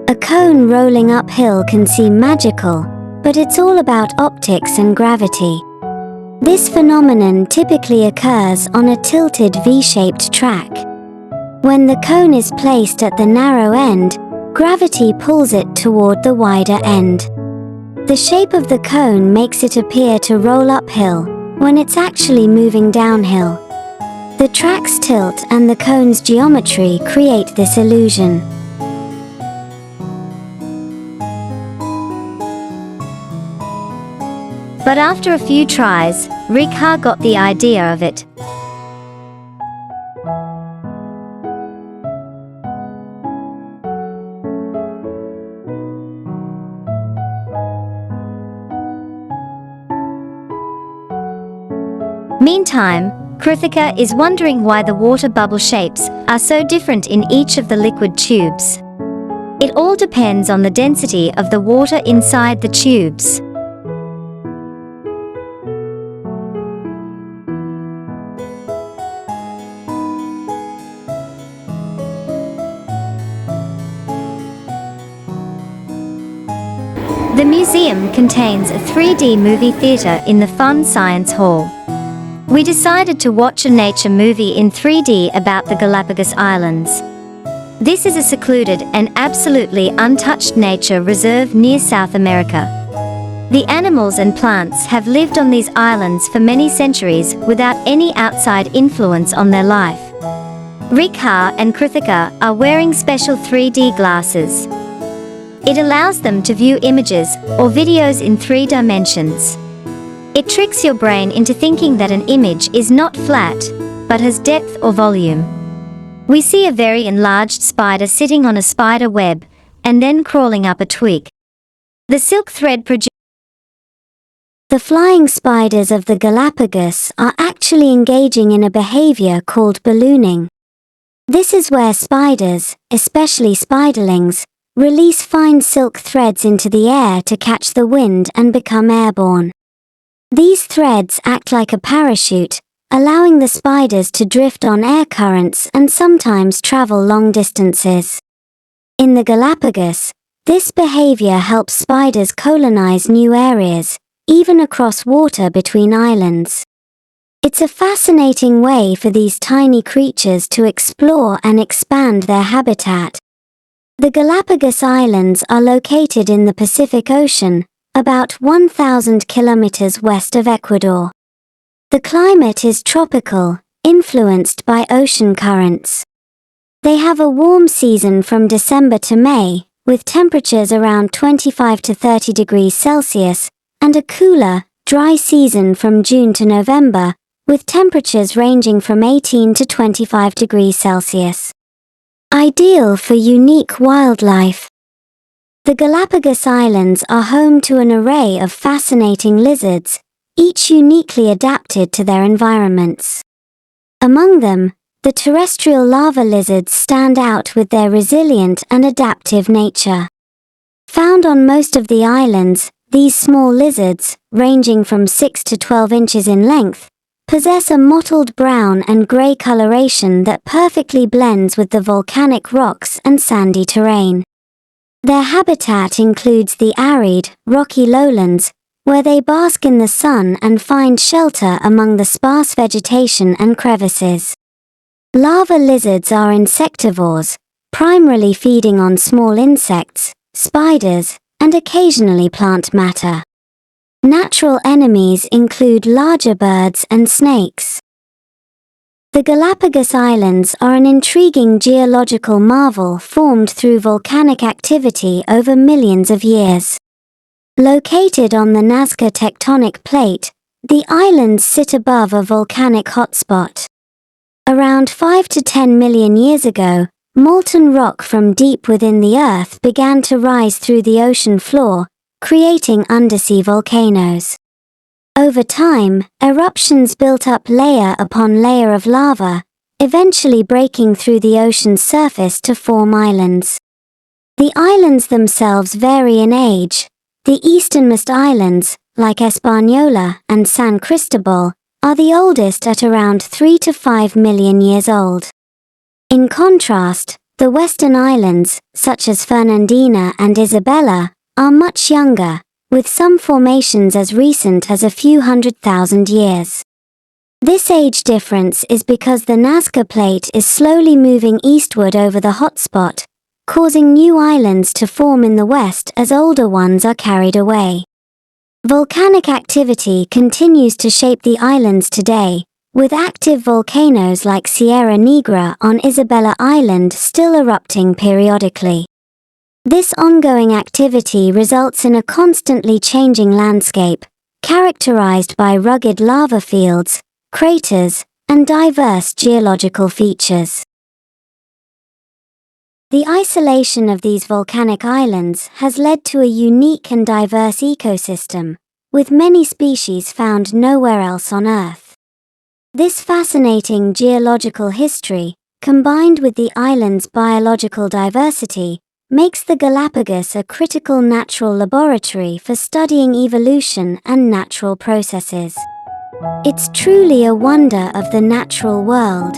A cone rolling uphill can seem magical, but it's all about optics and gravity. This phenomenon typically occurs on a tilted V-shaped track. When the cone is placed at the narrow end, gravity pulls it toward the wider end. The shape of the cone makes it appear to roll uphill, when it's actually moving downhill. The track's tilt and the cone's geometry create this illusion. But after a few tries, Rakesh got the idea of it. Meantime, Krithika is wondering why the water bubble shapes are so different in each of the liquid tubes. It all depends on the density of the water inside the tubes. The museum contains a 3D movie theater in the Fun Science Hall. We decided to watch a nature movie in 3D about the Galapagos Islands. This is a secluded and absolutely untouched nature reserve near South America. The animals and plants have lived on these islands for many centuries without any outside influence on their life. Rakesh and Krithika are wearing special 3D glasses. It allows them to view images or videos in 3 dimensions. It tricks your brain into thinking that an image is not flat, but has depth or volume. We see a very enlarged spider sitting on a spider web, and then crawling up a twig. The silk thread The flying spiders of the Galapagos are actually engaging in a behavior called ballooning. This is where spiders, especially spiderlings, release fine silk threads into the air to catch the wind and become airborne. These threads act like a parachute, allowing the spiders to drift on air currents and sometimes travel long distances. In the Galapagos, this behavior helps spiders colonize new areas, even across water between islands. It's a fascinating way for these tiny creatures to explore and expand their habitat. The Galapagos Islands are located in the Pacific Ocean, about 1,000 kilometers west of Ecuador. The climate is tropical, influenced by ocean currents. They have a warm season from December to May, with temperatures around 25 to 30 degrees Celsius, and a cooler, dry season from June to November, with temperatures ranging from 18 to 25 degrees Celsius. Ideal for unique wildlife. The Galapagos Islands are home to an array of fascinating lizards, each uniquely adapted to their environments. Among them, the terrestrial lava lizards stand out with their resilient and adaptive nature. Found on most of the islands, these small lizards, ranging from 6 to 12 inches in length, possess a mottled brown and grey coloration that perfectly blends with the volcanic rocks and sandy terrain. Their habitat includes the arid, rocky lowlands, where they bask in the sun and find shelter among the sparse vegetation and crevices. Lava lizards are insectivores, primarily feeding on small insects, spiders, and occasionally plant matter. Natural enemies include larger birds and snakes. The Galapagos Islands are an intriguing geological marvel formed through volcanic activity over millions of years. Located on the Nazca tectonic plate, the islands sit above a volcanic hotspot. Around 5 to 10 million years ago, molten rock from deep within the Earth began to rise through the ocean floor, creating undersea volcanoes. Over time, eruptions built up layer upon layer of lava, eventually breaking through the ocean's surface to form islands. The islands themselves vary in age. The easternmost islands, like Hispaniola and San Cristobal, are the oldest at around 3 to 5 million years old. In contrast, the western islands, such as Fernandina and Isabella, are much younger, with some formations as recent as a few 100,000 years. This age difference is because the Nazca plate is slowly moving eastward over the hotspot, causing new islands to form in the west as older ones are carried away. Volcanic activity continues to shape the islands today, with active volcanoes like Sierra Negra on Isabella Island still erupting periodically. This ongoing activity results in a constantly changing landscape, characterized by rugged lava fields, craters, and diverse geological features. The isolation of these volcanic islands has led to a unique and diverse ecosystem, with many species found nowhere else on Earth. This fascinating geological history, combined with the island's biological diversity, makes the Galapagos a critical natural laboratory for studying evolution and natural processes. It's truly a wonder of the natural world.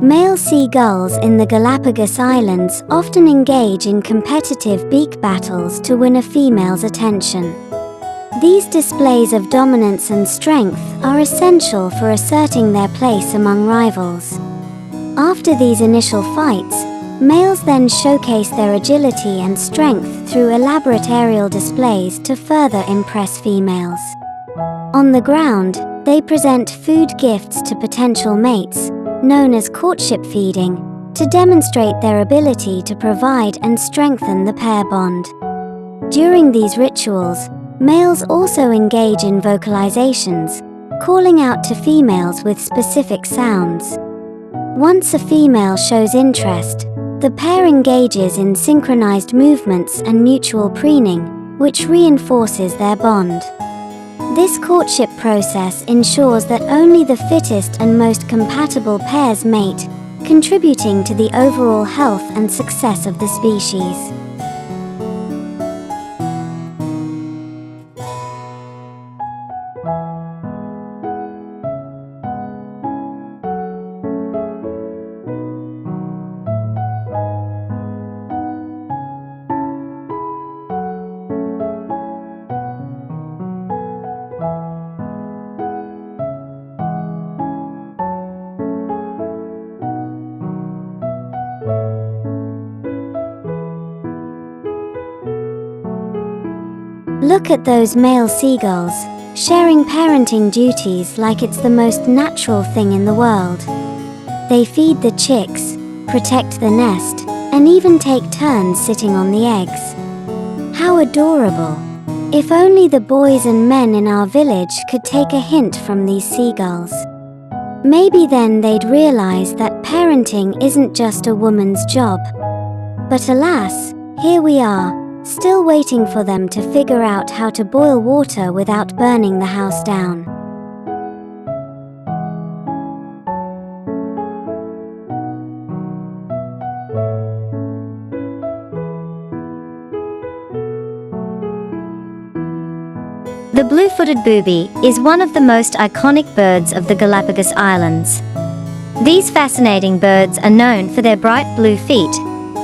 Male seagulls in the Galapagos Islands often engage in competitive beak battles to win a female's attention. These displays of dominance and strength are essential for asserting their place among rivals. After these initial fights, males then showcase their agility and strength through elaborate aerial displays to further impress females. On the ground, they present food gifts to potential mates, known as courtship feeding, to demonstrate their ability to provide and strengthen the pair bond. During these rituals, males also engage in vocalizations, calling out to females with specific sounds. Once a female shows interest, the pair engages in synchronized movements and mutual preening, which reinforces their bond. This courtship process ensures that only the fittest and most compatible pairs mate, contributing to the overall health and success of the species. Look at those male seagulls, sharing parenting duties like it's the most natural thing in the world. They feed the chicks, protect the nest, and even take turns sitting on the eggs. How adorable! If only the boys and men in our village could take a hint from these seagulls. Maybe then they'd realize that parenting isn't just a woman's job. But alas, here we are, still waiting for them to figure out how to boil water without burning the house down. The blue-footed booby is one of the most iconic birds of the Galapagos Islands. These fascinating birds are known for their bright blue feet,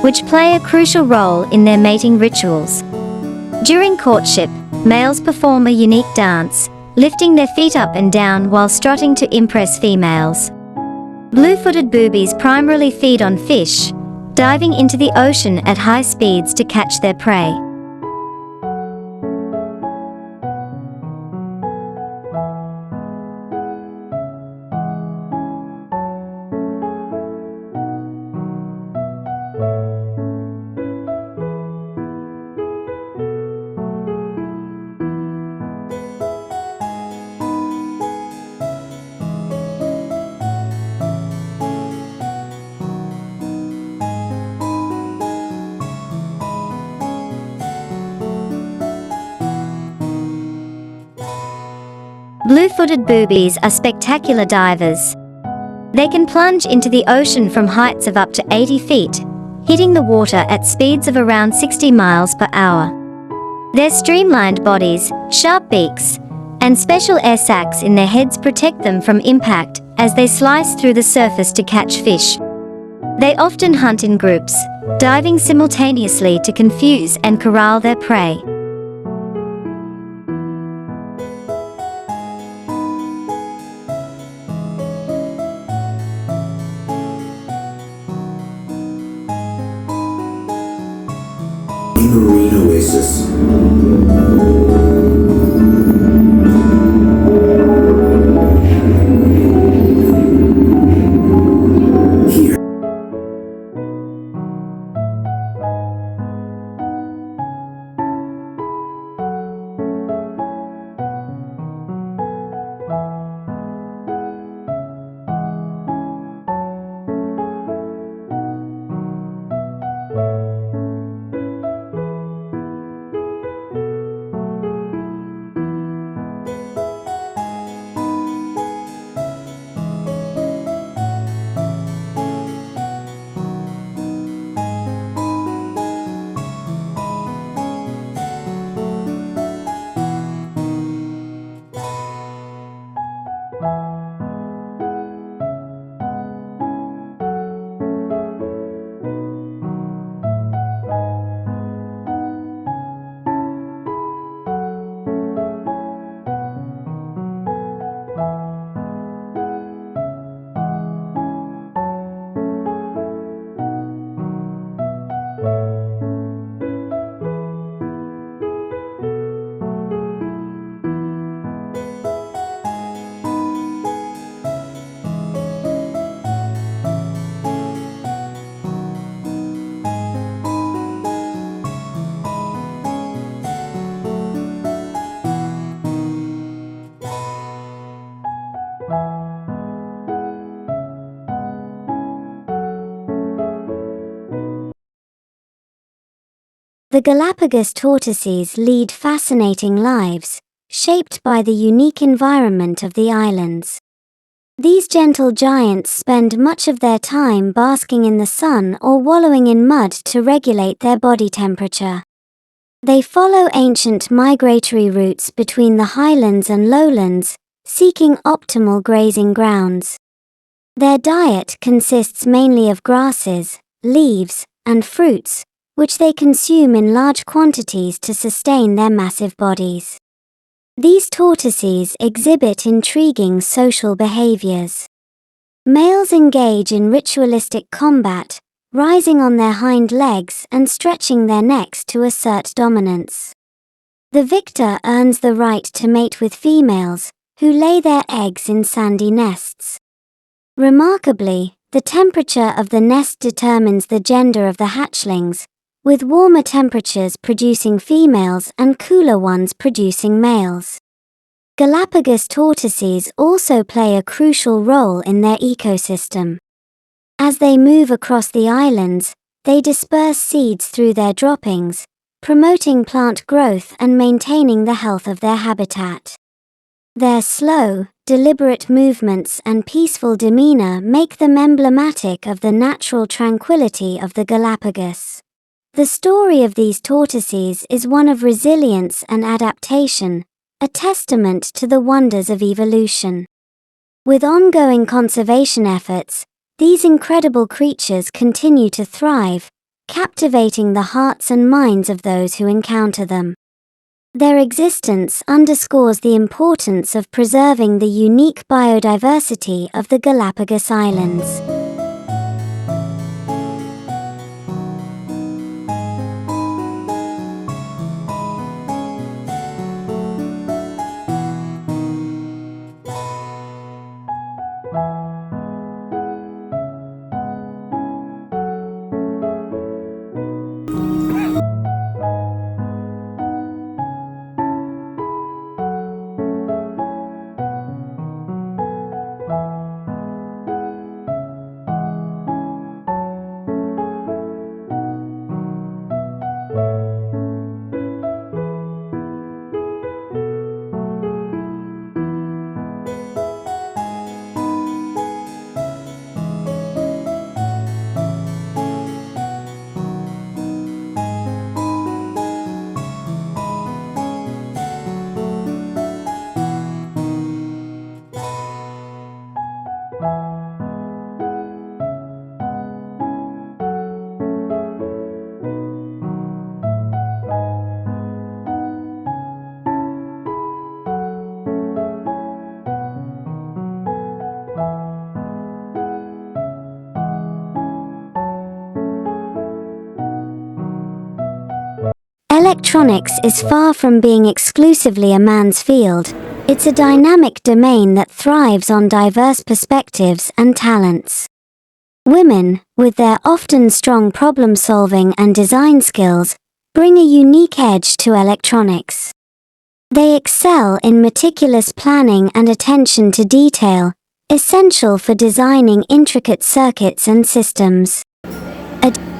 which play a crucial role in their mating rituals. During courtship, males perform a unique dance, lifting their feet up and down while strutting to impress females. Blue-footed boobies primarily feed on fish, diving into the ocean at high speeds to catch their prey. Blue-footed boobies are spectacular divers. They can plunge into the ocean from heights of up to 80 feet, hitting the water at speeds of around 60 miles per hour. Their streamlined bodies, sharp beaks, and special air sacs in their heads protect them from impact as they slice through the surface to catch fish. They often hunt in groups, diving simultaneously to confuse and corral their prey. Marine oasis. The Galapagos tortoises lead fascinating lives, shaped by the unique environment of the islands. These gentle giants spend much of their time basking in the sun or wallowing in mud to regulate their body temperature. They follow ancient migratory routes between the highlands and lowlands, seeking optimal grazing grounds. Their diet consists mainly of grasses, leaves, and fruits, which they consume in large quantities to sustain their massive bodies. These tortoises exhibit intriguing social behaviors. Males engage in ritualistic combat, rising on their hind legs and stretching their necks to assert dominance. The victor earns the right to mate with females, who lay their eggs in sandy nests. Remarkably, the temperature of the nest determines the gender of the hatchlings, with warmer temperatures producing females and cooler ones producing males. Galapagos tortoises also play a crucial role in their ecosystem. As they move across the islands, they disperse seeds through their droppings, promoting plant growth and maintaining the health of their habitat. Their slow, deliberate movements and peaceful demeanor make them emblematic of the natural tranquility of the Galapagos. The story of these tortoises is one of resilience and adaptation, a testament to the wonders of evolution. With ongoing conservation efforts, these incredible creatures continue to thrive, captivating the hearts and minds of those who encounter them. Their existence underscores the importance of preserving the unique biodiversity of the Galapagos Islands. Electronics is far from being exclusively a man's field. It's a dynamic domain that thrives on diverse perspectives and talents. Women, with their often strong problem-solving and design skills, bring a unique edge to electronics. They excel in meticulous planning and attention to detail, essential for designing intricate circuits and systems.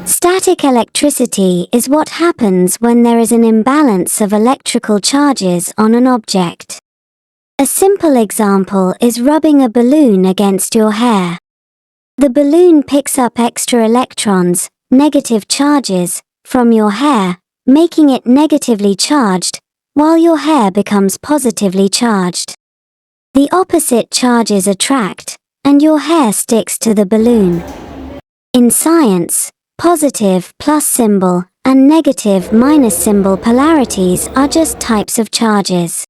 Static electricity is what happens when there is an imbalance of electrical charges on an object. A simple example is rubbing a balloon against your hair. The balloon picks up extra electrons, negative charges, from your hair, making it negatively charged, while your hair becomes positively charged. The opposite charges attract, and your hair sticks to the balloon. In science, positive plus symbol and negative minus symbol polarities are just types of charges.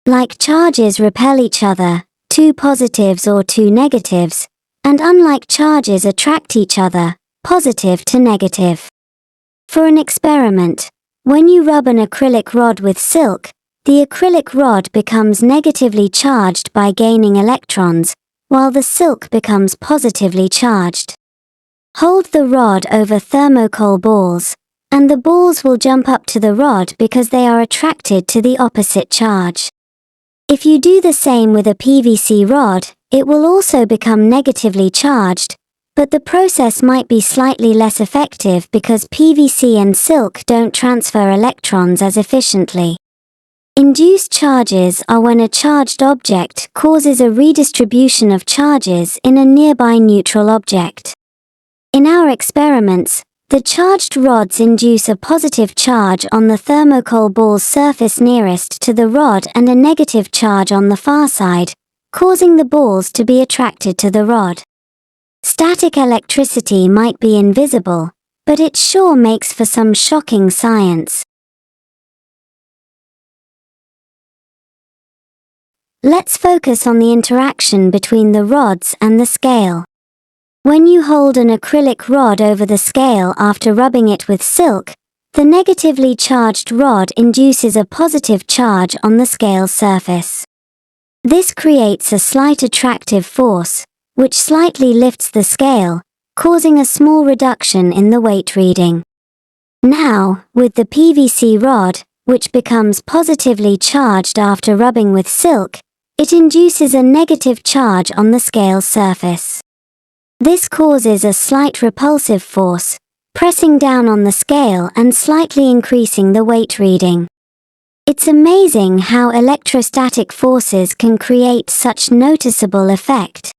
Like charges repel each other, two positives or two negatives, and unlike charges attract each other, positive to negative. For an experiment, when you rub an acrylic rod with silk, the acrylic rod becomes negatively charged by gaining electrons, while the silk becomes positively charged. Hold the rod over thermocol balls, and the balls will jump up to the rod because they are attracted to the opposite charge. If you do the same with a PVC rod, it will also become negatively charged, but the process might be slightly less effective because PVC and silk don't transfer electrons as efficiently. Induced charges are when a charged object causes a redistribution of charges in a nearby neutral object. In our experiments, the charged rods induce a positive charge on the thermocol ball's surface nearest to the rod and a negative charge on the far side, causing the balls to be attracted to the rod. Static electricity might be invisible, but it sure makes for some shocking science. Let's focus on the interaction between the rods and the scale. When you hold an acrylic rod over the scale after rubbing it with silk, the negatively charged rod induces a positive charge on the scale surface. This creates a slight attractive force, which slightly lifts the scale, causing a small reduction in the weight reading. Now, with the PVC rod, which becomes positively charged after rubbing with silk, it induces a negative charge on the scale surface. This causes a slight repulsive force, pressing down on the scale and slightly increasing the weight reading. It's amazing how electrostatic forces can create such noticeable effect.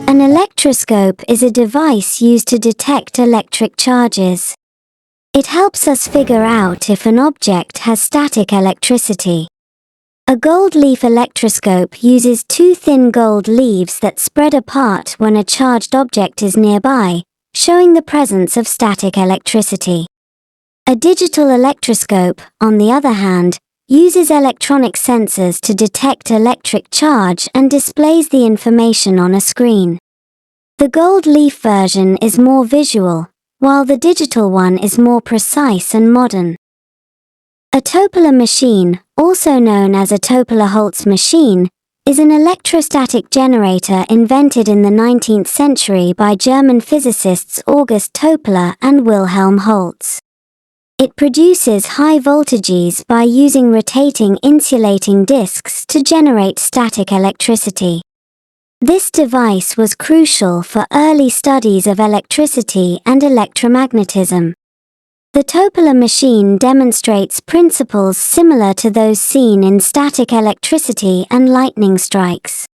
An electroscope is a device used to detect electric charges. It helps us figure out if an object has static electricity. A gold leaf electroscope uses two thin gold leaves that spread apart when a charged object is nearby, showing the presence of static electricity. A digital electroscope, on the other hand, uses electronic sensors to detect electric charge and displays the information on a screen. The gold leaf version is more visual, while the digital one is more precise and modern. A Topola machine, also known as a Topola-Holtz machine, is an electrostatic generator invented in the 19th century by German physicists August Topola and Wilhelm Holtz. It produces high voltages by using rotating insulating disks to generate static electricity. This device was crucial for early studies of electricity and electromagnetism. The Topola machine demonstrates principles similar to those seen in static electricity and lightning strikes.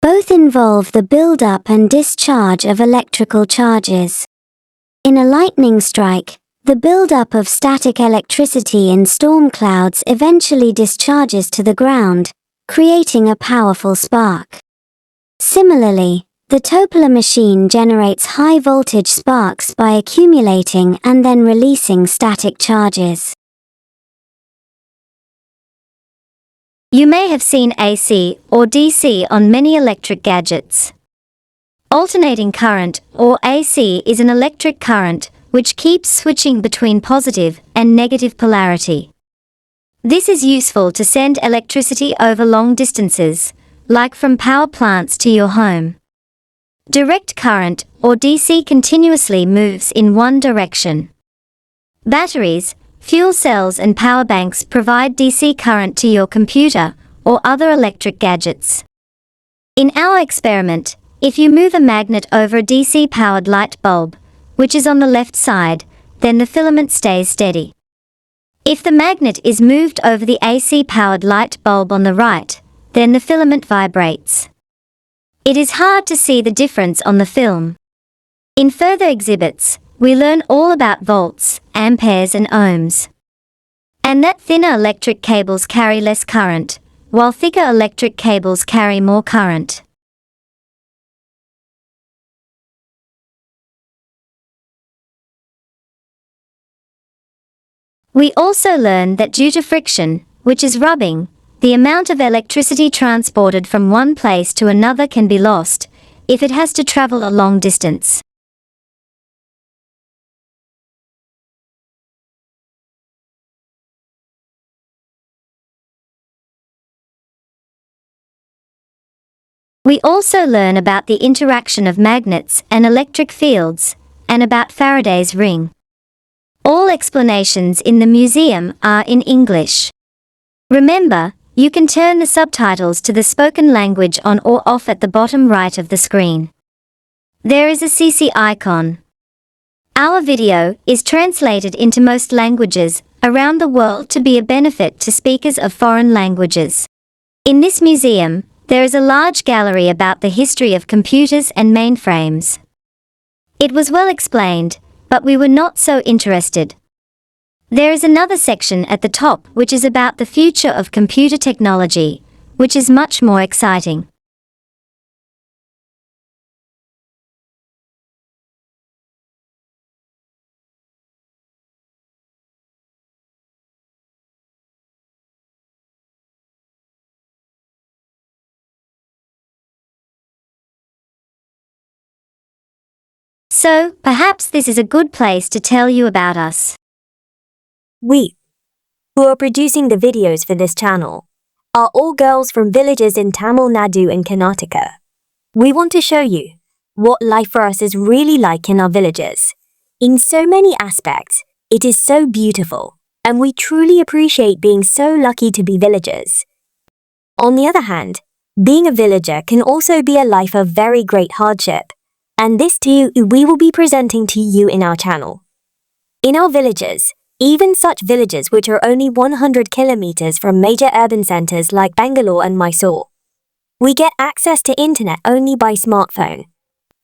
Both involve the build-up and discharge of electrical charges. In a lightning strike, the build-up of static electricity in storm clouds eventually discharges to the ground, creating a powerful spark. Similarly, the Topola machine generates high-voltage sparks by accumulating and then releasing static charges. You may have seen AC or DC on many electric gadgets. Alternating current, or AC, is an electric current which keeps switching between positive and negative polarity. This is useful to send electricity over long distances, like from power plants to your home. Direct current, or DC, continuously moves in one direction. Batteries, Fuel cells and power banks provide DC current to your computer or other electric gadgets. In our experiment, if you move a magnet over a DC-powered light bulb, which is on the left side, then the filament stays steady. If the magnet is moved over the AC-powered light bulb on the right, then the filament vibrates. It is hard to see the difference on the film. In further exhibits, we learn all about volts, amperes and ohms. And that thinner electric cables carry less current, while thicker electric cables carry more current. We also learn that due to friction, which is rubbing, the amount of electricity transported from one place to another can be lost if it has to travel a long distance. We also learn about the interaction of magnets and electric fields, and about Faraday's ring. All explanations in the museum are in English. Remember, you can turn the subtitles to the spoken language on or off at the bottom right of the screen. There is a CC icon. Our video is translated into most languages around the world to be a benefit to speakers of foreign languages. In this museum, there is a large gallery about the history of computers and mainframes. It was well explained, but we were not so interested. There is another section at the top which is about the future of computer technology, which is much more exciting. So, perhaps this is a good place to tell you about us. We, who are producing the videos for this channel, are all girls from villages in Tamil Nadu and Karnataka. We want to show you what life for us is really like in our villages. In so many aspects, it is so beautiful, and we truly appreciate being so lucky to be villagers. On the other hand, being a villager can also be a life of very great hardship, and this too we will be presenting to you in our channel. In our villages, even such villages which are only 100 kilometers from major urban centers like Bangalore and Mysore, we get access to internet only by smartphone.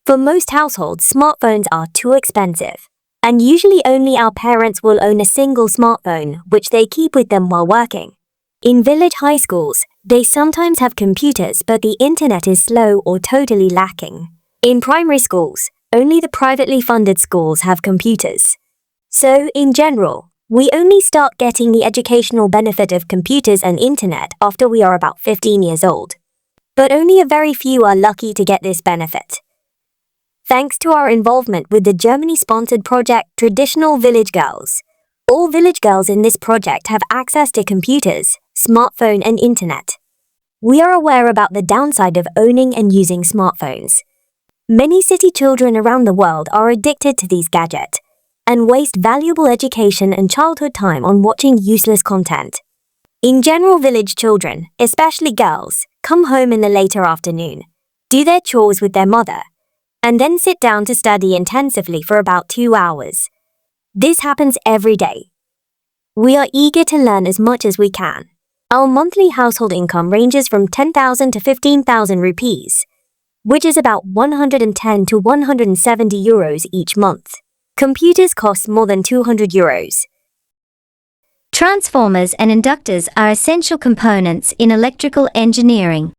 For most households, smartphones are too expensive, and usually only our parents will own a single smartphone which they keep with them while working. In village high schools, they sometimes have computers but the internet is slow or totally lacking. In primary schools, only the privately funded schools have computers. So, in general, we only start getting the educational benefit of computers and internet after we are about 15 years old. But only a very few are lucky to get this benefit. Thanks to our involvement with the Germany-sponsored project Traditional Village Girls, all village girls in this project have access to computers, smartphone and internet. We are aware about the downside of owning and using smartphones. Many city children around the world are addicted to these gadgets and waste valuable education and childhood time on watching useless content. In general, village children, especially girls, come home in the later afternoon, do their chores with their mother, and then sit down to study intensively for about 2 hours. This happens every day. We are eager to learn as much as we can. Our monthly household income ranges from 10,000 to 15,000 rupees, which is about 110 to 170 euros each month. Computers cost more than 200 euros. Transformers and inductors are essential components in electrical engineering.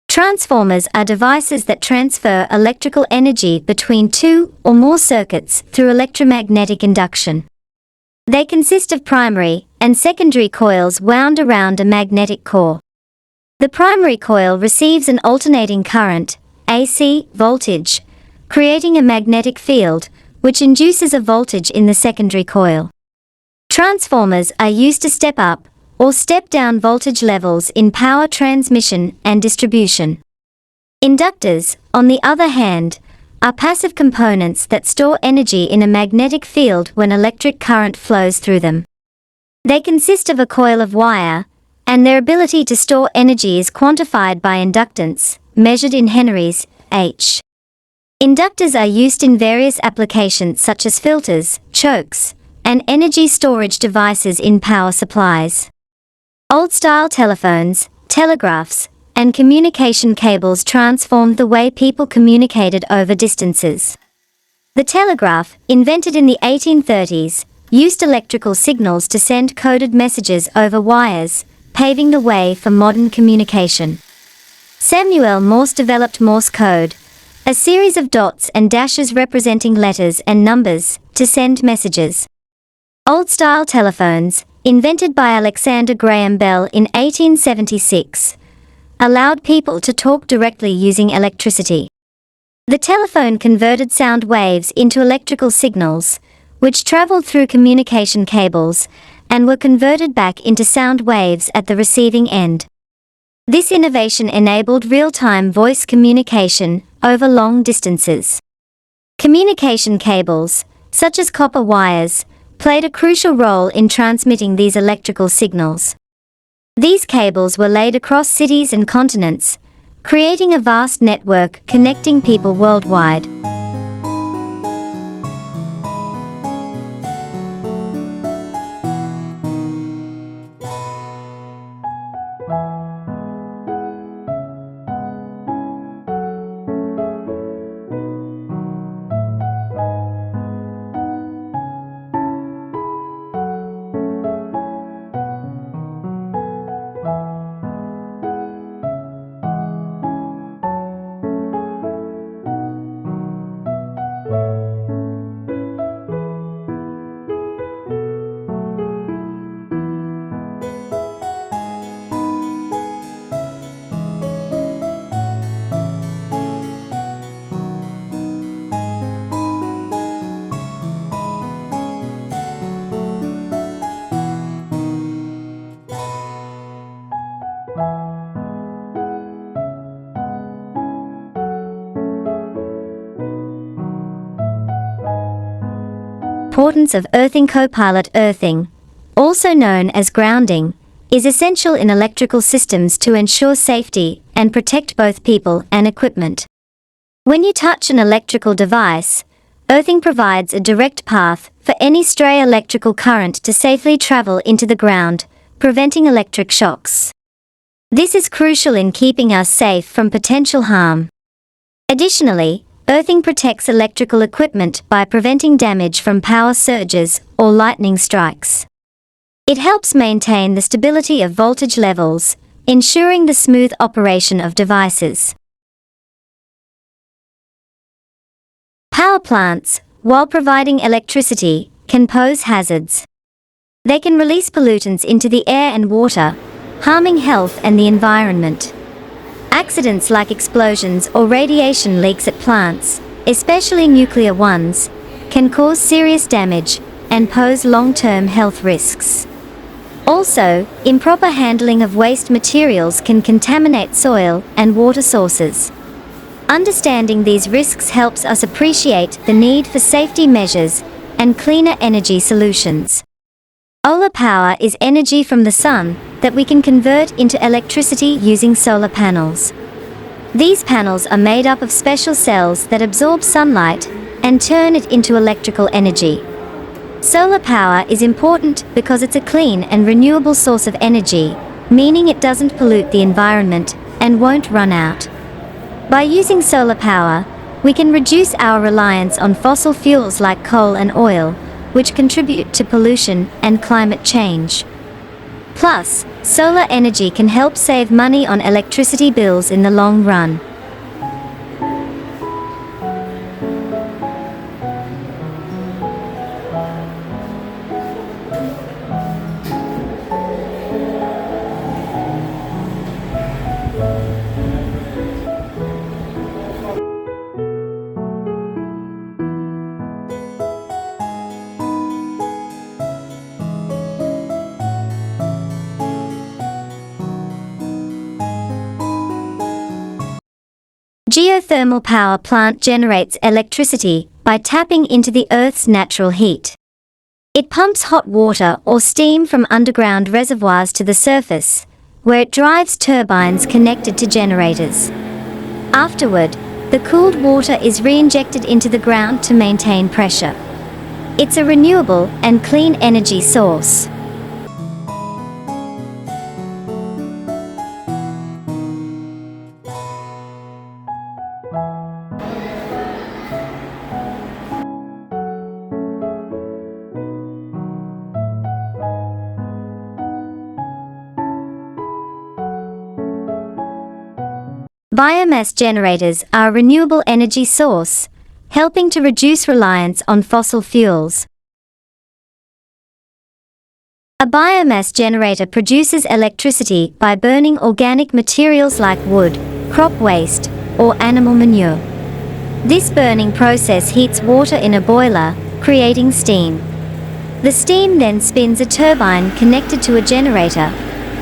Transformers are devices that transfer electrical energy between two or more circuits through electromagnetic induction. They consist of primary and secondary coils wound around a magnetic core. The primary coil receives an alternating current, AC, voltage, creating a magnetic field, which induces a voltage in the secondary coil. Transformers are used to step up or step down voltage levels in power transmission and distribution. Inductors, on the other hand, are passive components that store energy in a magnetic field when electric current flows through them. They consist of a coil of wire, and their ability to store energy is quantified by inductance, measured in Henrys, H. Inductors are used in various applications such as filters, chokes, and energy storage devices in power supplies. Old-style telephones, telegraphs, and communication cables transformed the way people communicated over distances. The telegraph, invented in the 1830s, used electrical signals to send coded messages over wires, paving the way for modern communication. Samuel Morse developed Morse code, a series of dots and dashes representing letters and numbers, to send messages. Old-style telephones, invented by Alexander Graham Bell in 1876, allowed people to talk directly using electricity. The telephone converted sound waves into electrical signals, which traveled through communication cables, and were converted back into sound waves at the receiving end. This innovation enabled real-time voice communication over long distances. Communication cables, such as copper wires, played a crucial role in transmitting these electrical signals. These cables were laid across cities and continents, creating a vast network connecting people worldwide. Importance of earthing. Copilot earthing, also known as grounding, is essential in electrical systems to ensure safety and protect both people and equipment. When you touch an electrical device, earthing provides a direct path for any stray electrical current to safely travel into the ground, preventing electric shocks. This is crucial in keeping us safe from potential harm. Additionally, earthing protects electrical equipment by preventing damage from power surges or lightning strikes. It helps maintain the stability of voltage levels, ensuring the smooth operation of devices. Power plants, while providing electricity, can pose hazards. They can release pollutants into the air and water, harming health and the environment. Accidents like explosions or radiation leaks at plants, especially nuclear ones, can cause serious damage and pose long-term health risks. Also, improper handling of waste materials can contaminate soil and water sources. Understanding these risks helps us appreciate the need for safety measures and cleaner energy solutions. Solar power is energy from the sun that we can convert into electricity using solar panels. These panels are made up of special cells that absorb sunlight and turn it into electrical energy. Solar power is important because it's a clean and renewable source of energy, meaning it doesn't pollute the environment and won't run out. By using solar power, we can reduce our reliance on fossil fuels like coal and oil, which contribute to pollution and climate change. Plus, solar energy can help save money on electricity bills in the long run. Geothermal power plant generates electricity by tapping into the Earth's natural heat. It pumps hot water or steam from underground reservoirs to the surface, where it drives turbines connected to generators. Afterward, the cooled water is re-injected into the ground to maintain pressure. It's a renewable and clean energy source. Biomass generators are a renewable energy source, helping to reduce reliance on fossil fuels. A biomass generator produces electricity by burning organic materials like wood, crop waste, or animal manure. This burning process heats water in a boiler, creating steam. The steam then spins a turbine connected to a generator,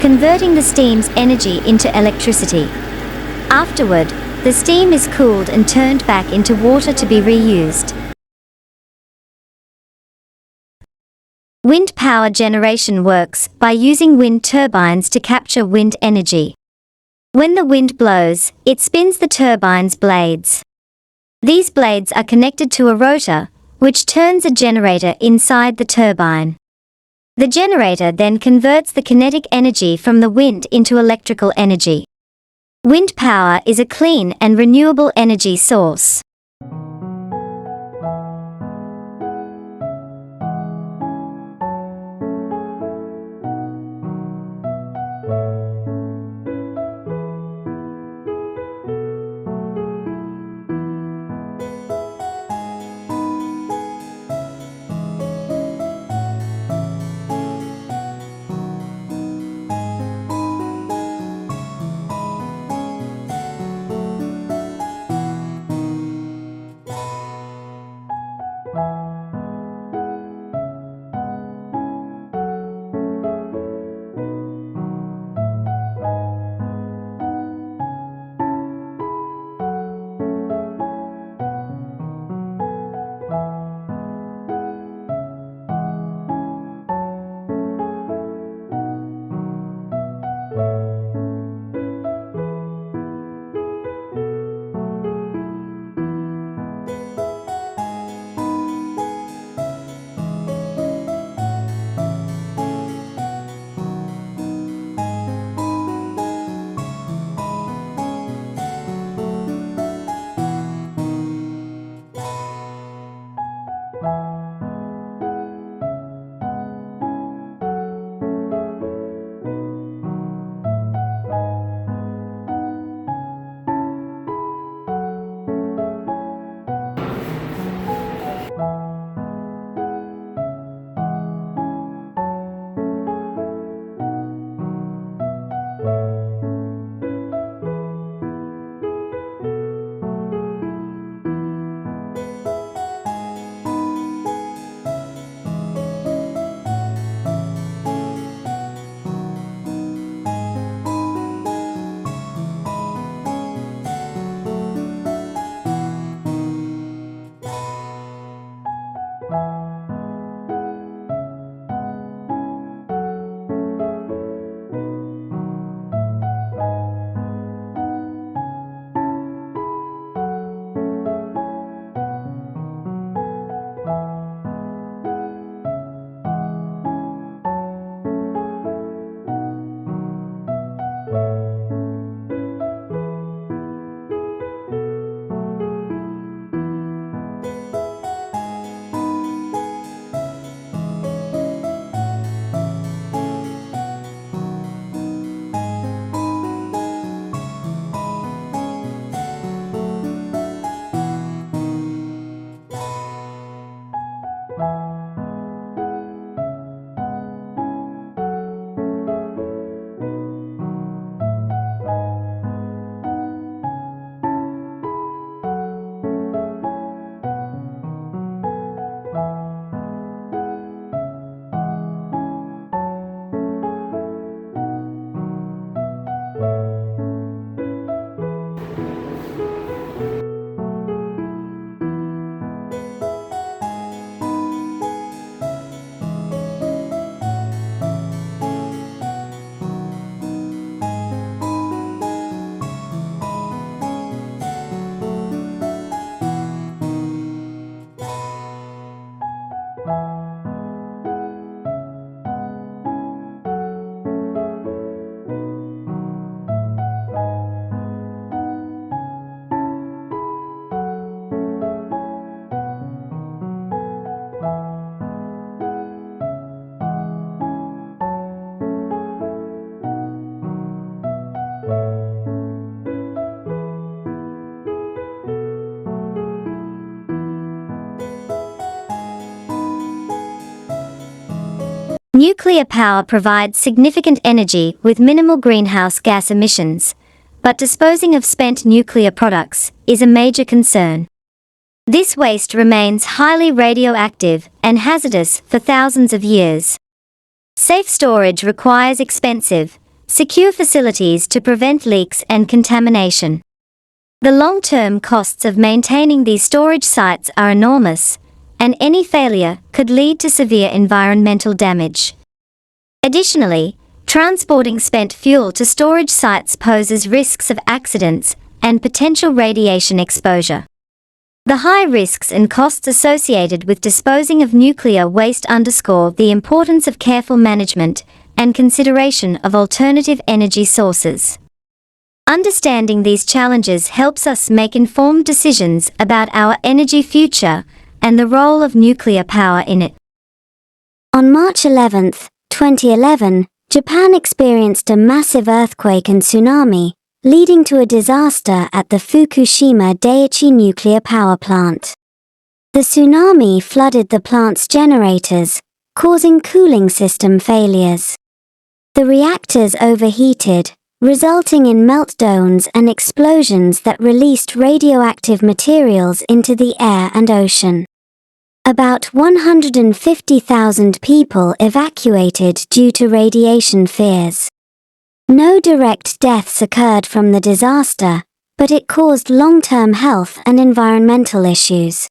converting the steam's energy into electricity. Afterward, the steam is cooled and turned back into water to be reused. Wind power generation works by using wind turbines to capture wind energy. When the wind blows, it spins the turbine's blades. These blades are connected to a rotor, which turns a generator inside the turbine. The generator then converts the kinetic energy from the wind into electrical energy. Wind power is a clean and renewable energy source. Nuclear power provides significant energy with minimal greenhouse gas emissions, but disposing of spent nuclear products is a major concern. This waste remains highly radioactive and hazardous for thousands of years. Safe storage requires expensive, secure facilities to prevent leaks and contamination. The long-term costs of maintaining these storage sites are enormous, and any failure could lead to severe environmental damage. Additionally, transporting spent fuel to storage sites poses risks of accidents and potential radiation exposure. The high risks and costs associated with disposing of nuclear waste underscore the importance of careful management and consideration of alternative energy sources. Understanding these challenges helps us make informed decisions about our energy future and the role of nuclear power in it. On March 11, 2011, Japan experienced a massive earthquake and tsunami, leading to a disaster at the Fukushima Daiichi nuclear power plant. The tsunami flooded the plant's generators, causing cooling system failures. The reactors overheated, resulting in meltdowns and explosions that released radioactive materials into the air and ocean. About 150,000 people evacuated due to radiation fears. No direct deaths occurred from the disaster, but it caused long-term health and environmental issues.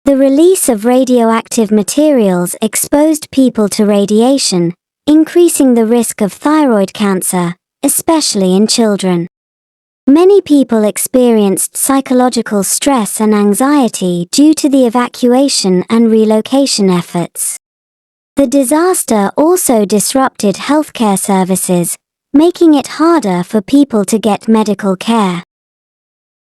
The release of radioactive materials exposed people to radiation, increasing the risk of thyroid cancer, especially in children. Many people experienced psychological stress and anxiety due to the evacuation and relocation efforts. The disaster also disrupted healthcare services, making it harder for people to get medical care.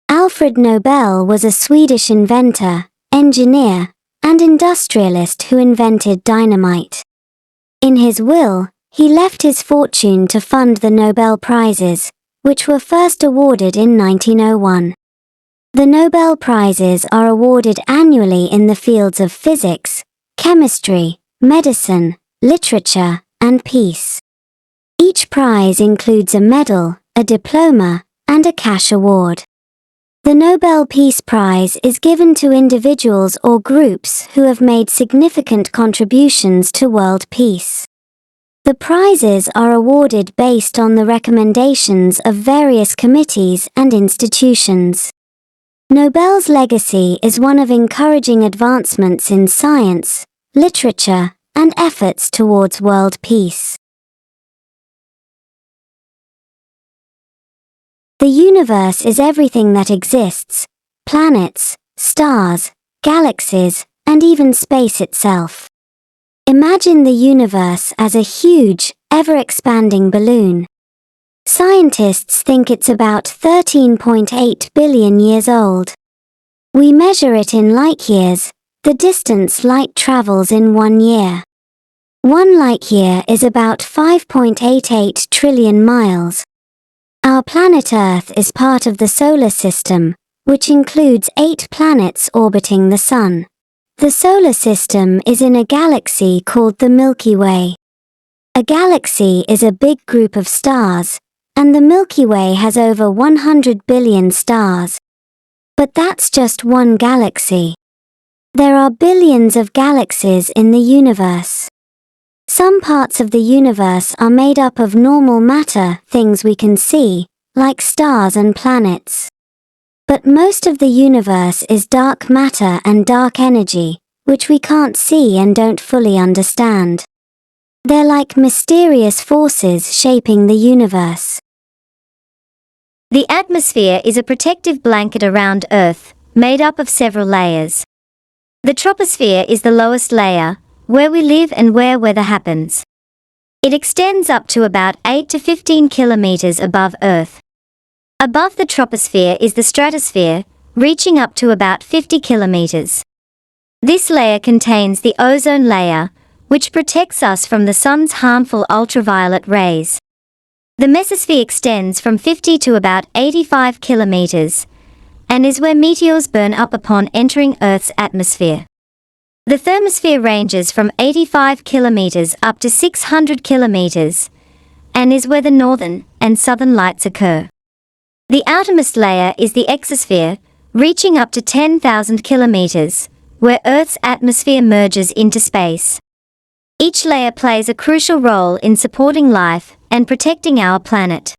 Alfred Nobel was a Swedish inventor, engineer, and industrialist who invented dynamite. In his will, he left his fortune to fund the Nobel Prizes, which were first awarded in 1901. The Nobel Prizes are awarded annually in the fields of physics, chemistry, medicine, literature, and peace. Each prize includes a medal, a diploma, and a cash award. The Nobel Peace Prize is given to individuals or groups who have made significant contributions to world peace. The prizes are awarded based on the recommendations of various committees and institutions. Nobel's legacy is one of encouraging advancements in science, literature, and efforts towards world peace. The universe is everything that exists: planets, stars, galaxies, and even space itself. Imagine the universe as a huge, ever-expanding balloon. Scientists think it's about 13.8 billion years old. We measure it in light years, the distance light travels in 1 year. 1 light year is about 5.88 trillion miles. Our planet Earth is part of the solar system, which includes 8 planets orbiting the Sun. The solar system is in a galaxy called the Milky Way. A galaxy is a big group of stars, and the Milky Way has over 100 billion stars. But that's just one galaxy. There are billions of galaxies in the universe. Some parts of the universe are made up of normal matter, things we can see, like stars and planets. But most of the universe is dark matter and dark energy, which we can't see and don't fully understand. They're like mysterious forces shaping the universe. The atmosphere is a protective blanket around Earth, made up of several layers. The troposphere is the lowest layer, where we live and where weather happens. It extends up to about 8 to 15 kilometers above Earth. Above the troposphere is the stratosphere, reaching up to about 50 kilometers. This layer contains the ozone layer, which protects us from the sun's harmful ultraviolet rays. The mesosphere extends from 50 to about 85 kilometers, and is where meteors burn up upon entering Earth's atmosphere. The thermosphere ranges from 85 kilometers up to 600 kilometers and is where the northern and southern lights occur. The outermost layer is the exosphere, reaching up to 10,000 kilometers, where Earth's atmosphere merges into space. Each layer plays a crucial role in supporting life and protecting our planet.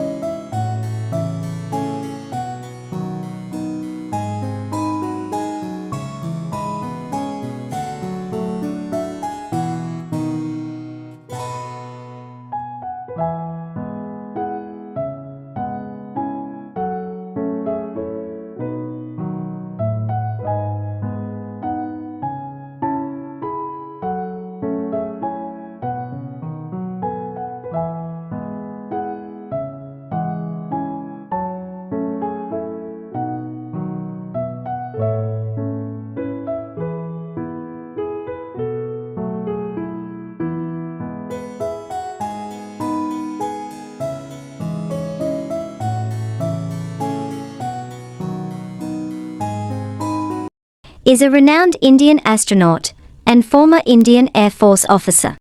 Is a renowned Indian astronaut and former Indian Air Force officer.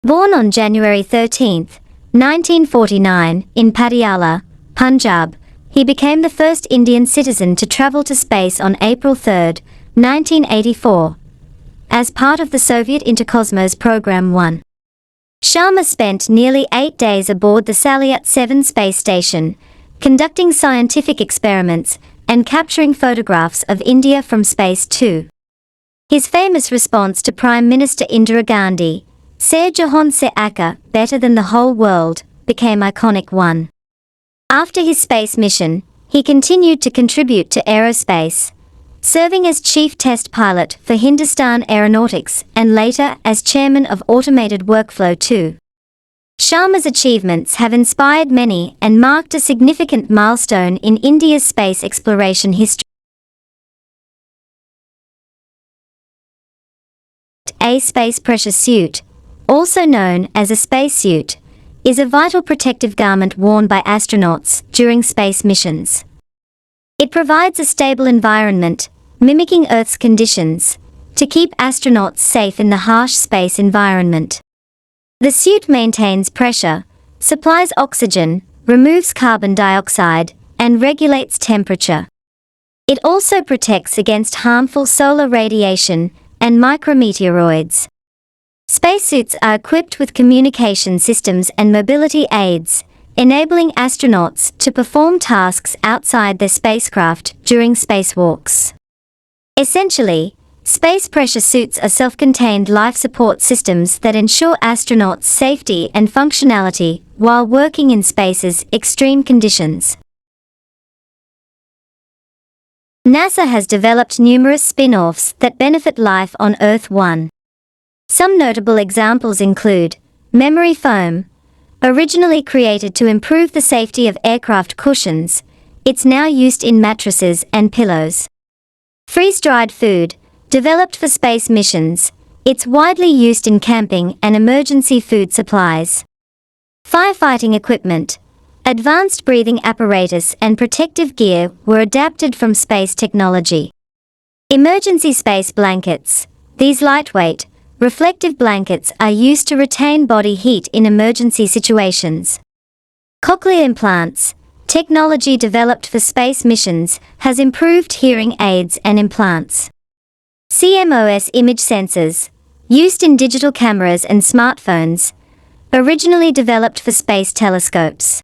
Born on January 13, 1949, in Patiala, Punjab, he became the first Indian citizen to travel to space on April 3, 1984, as part of the Soviet Intercosmos Program 1. Sharma spent nearly 8 days aboard the Salyut 7 space station, conducting scientific experiments and capturing photographs of India from space too. His famous response to Prime Minister Indira Gandhi, "Ser Jahan se Akka, better than the whole world," became iconic one. After his space mission, he continued to contribute to aerospace, serving as chief test pilot for Hindustan Aeronautics and later as chairman of Automated Workflow 2. Sharma's achievements have inspired many and marked a significant milestone in India's space exploration history. A space pressure suit, also known as a spacesuit, is a vital protective garment worn by astronauts during space missions. It provides a stable environment, mimicking Earth's conditions, to keep astronauts safe in the harsh space environment. The suit maintains pressure, supplies oxygen, removes carbon dioxide, and regulates temperature. It also protects against harmful solar radiation and micrometeoroids. Spacesuits are equipped with communication systems and mobility aids, enabling astronauts to perform tasks outside their spacecraft during spacewalks. Essentially, space pressure suits are self-contained life support systems that ensure astronauts' safety and functionality while working in space's extreme conditions. NASA has developed numerous spin-offs that benefit life on Earth 1. Some notable examples include memory foam. Originally created to improve the safety of aircraft cushions, it's now used in mattresses and pillows. Freeze-dried food. Developed for space missions, it's widely used in camping and emergency food supplies. Firefighting equipment. Advanced breathing apparatus and protective gear were adapted from space technology. Emergency space blankets. These lightweight, reflective blankets are used to retain body heat in emergency situations. Cochlear implants. Technology developed for space missions has improved hearing aids and implants. CMOS image sensors, used in digital cameras and smartphones, originally developed for space telescopes.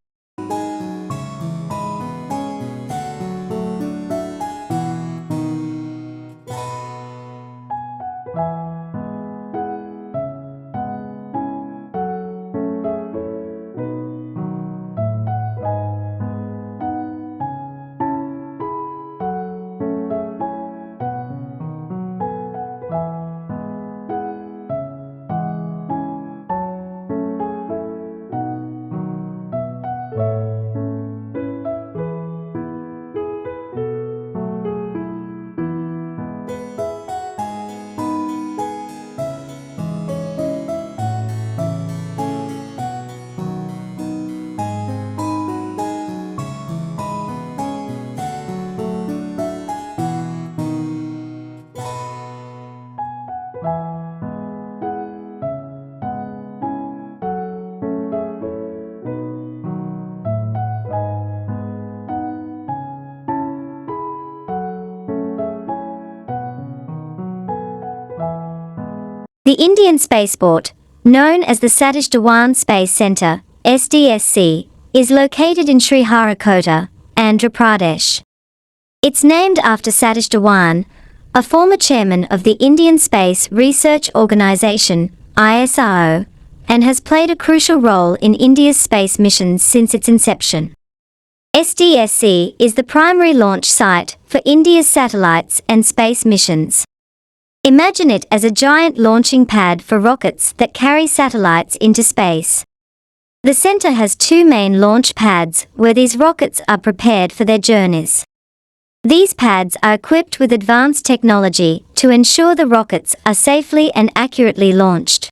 The Indian spaceport, known as the Satish Dhawan Space Centre, SDSC, is located in Sriharikota, Andhra Pradesh. It's named after Satish Dhawan, a former chairman of the Indian Space Research Organisation, ISRO, and has played a crucial role in India's space missions since its inception. SDSC is the primary launch site for India's satellites and space missions. Imagine it as a giant launching pad for rockets that carry satellites into space. The center has two main launch pads where these rockets are prepared for their journeys. These pads are equipped with advanced technology to ensure the rockets are safely and accurately launched.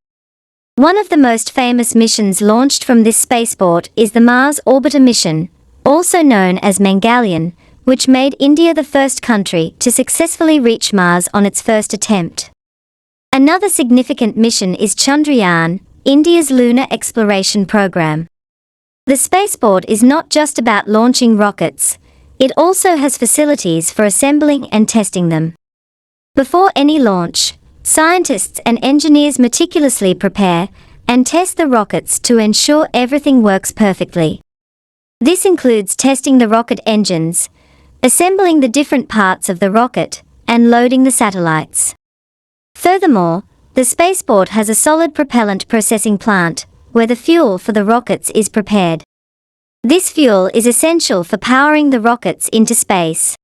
One of the most famous missions launched from this spaceport is the Mars Orbiter mission, also known as Mangalyaan, which made India the first country to successfully reach Mars on its first attempt. Another significant mission is Chandrayaan, India's lunar exploration program. The spaceport is not just about launching rockets, it also has facilities for assembling and testing them. Before any launch, scientists and engineers meticulously prepare and test the rockets to ensure everything works perfectly. This includes testing the rocket engines, assembling the different parts of the rocket, and loading the satellites. Furthermore, the spaceport has a solid propellant processing plant, where the fuel for the rockets is prepared. This fuel is essential for powering the rockets into space.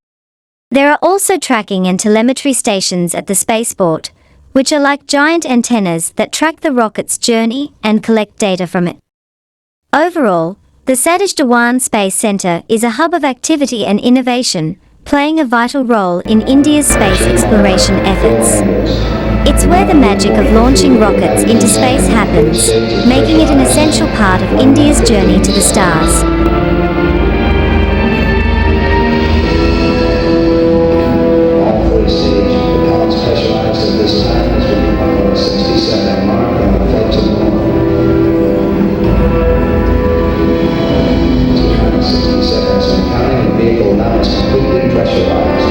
There are also tracking and telemetry stations at the spaceport, which are like giant antennas that track the rocket's journey and collect data from it. Overall, the Satish Dhawan Space Centre is a hub of activity and innovation, playing a vital role in India's space exploration efforts. It's where the magic of launching rockets into space happens, making it an essential part of India's journey to the stars. All first stage propellants pressurized at this time as we come up 67 mark on the flight to the moon. 260 seconds and counting. The vehicle now is completely pressurized.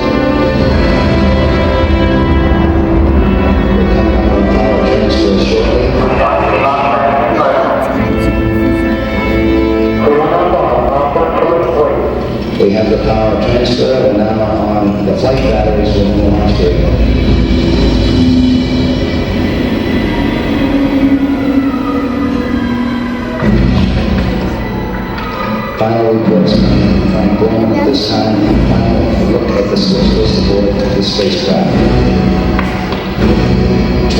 We have the power transfer, and now on the flight batteries with the launch vehicle. Final reports coming from Frank at this time, and final look at the switchless aboard the spacecraft.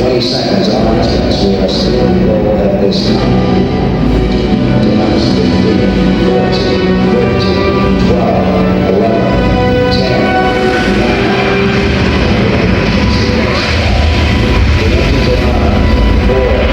20 seconds on estimates. We are still low at this time. 15, 14, 13, 12, 11, 10, 9, 8, 7, 6, 5, 4, 3, 2, 1. The engines are on. 4,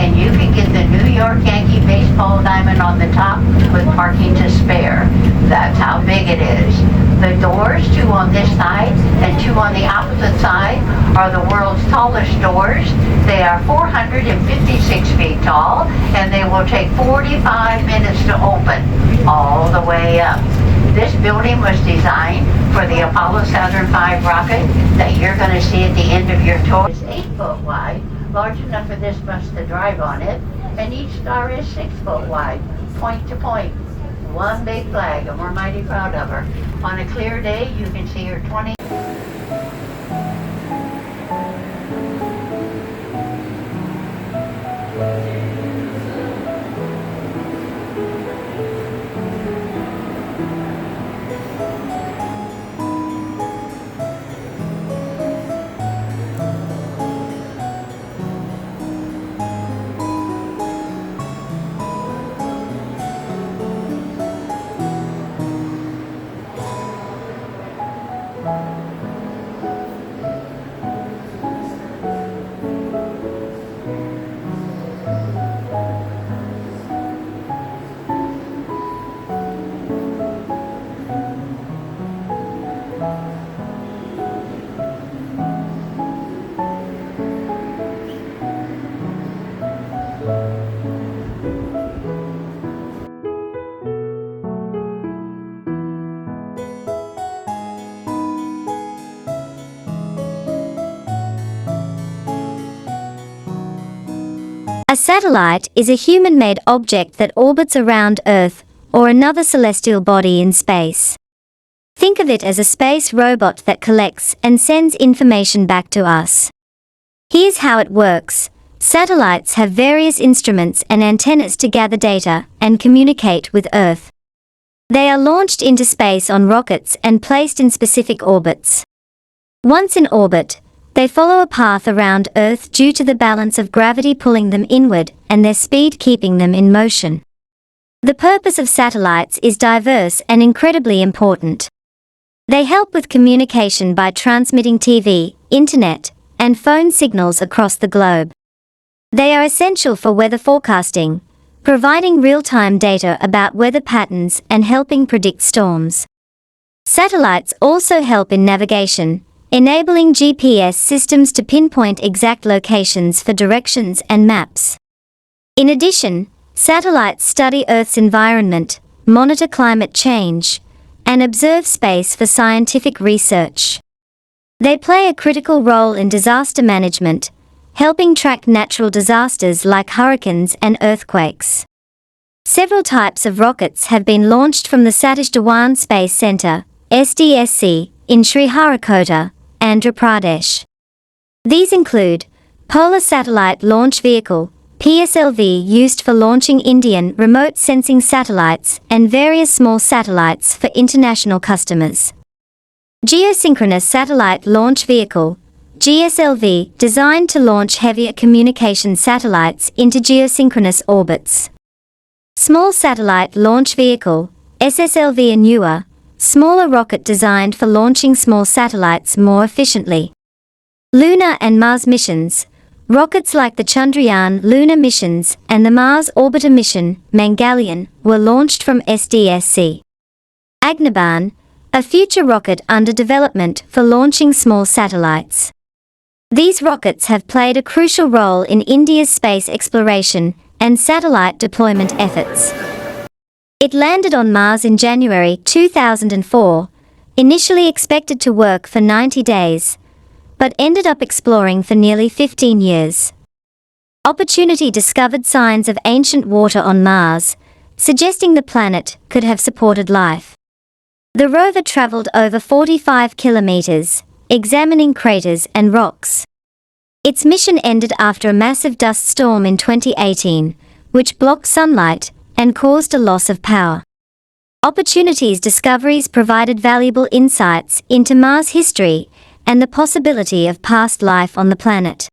and you can get the New York Yankee baseball diamond on the top with parking to spare. That's how big it is. The doors, 2 on this side and 2 on the opposite side, are the world's tallest doors. They are 456 feet tall, and they will take 45 minutes to open all the way up. This building was designed for the Apollo Saturn V rocket that you're going to see at the end of your tour. It's 8 foot wide, large enough for this bus to drive on it, and each star is 6 foot wide, point to point. One big flag, and we're mighty proud of her. On a clear day, you can see her 20. A satellite is a human-made object that orbits around Earth or another celestial body in space. Think of it as a space robot that collects and sends information back to us. Here's how it works. Satellites have various instruments and antennas to gather data and communicate with Earth. They are launched into space on rockets and placed in specific orbits. Once in orbit, they follow a path around Earth due to the balance of gravity pulling them inward and their speed keeping them in motion. The purpose of satellites is diverse and incredibly important. They help with communication by transmitting TV, internet, and phone signals across the globe. They are essential for weather forecasting, providing real-time data about weather patterns and helping predict storms. Satellites also help in navigation, enabling GPS systems to pinpoint exact locations for directions and maps. In addition, satellites study Earth's environment, monitor climate change, and observe space for scientific research. They play a critical role in disaster management, helping track natural disasters like hurricanes and earthquakes. Several types of rockets have been launched from the Satish Dhawan Space Center, SDSC, in Sriharikota, Andhra Pradesh. These include Polar Satellite Launch Vehicle, PSLV, used for launching Indian remote sensing satellites and various small satellites for international customers. Geosynchronous Satellite Launch Vehicle, GSLV, designed to launch heavier communication satellites into geosynchronous orbits. Small Satellite Launch Vehicle, SSLV, a newer, smaller rocket designed for launching small satellites more efficiently. Lunar and Mars missions. Rockets like the Chandrayaan lunar missions and the Mars orbiter mission, Mangalyaan, were launched from SDSC. Agniban, a future rocket under development for launching small satellites. These rockets have played a crucial role in India's space exploration and satellite deployment efforts. It landed on Mars in January 2004, initially expected to work for 90 days, but ended up exploring for nearly 15 years. Opportunity discovered signs of ancient water on Mars, suggesting the planet could have supported life. The rover traveled over 45 kilometers, examining craters and rocks. Its mission ended after a massive dust storm in 2018, which blocked sunlight and caused a loss of power. Opportunity's discoveries provided valuable insights into Mars history and the possibility of past life on the planet.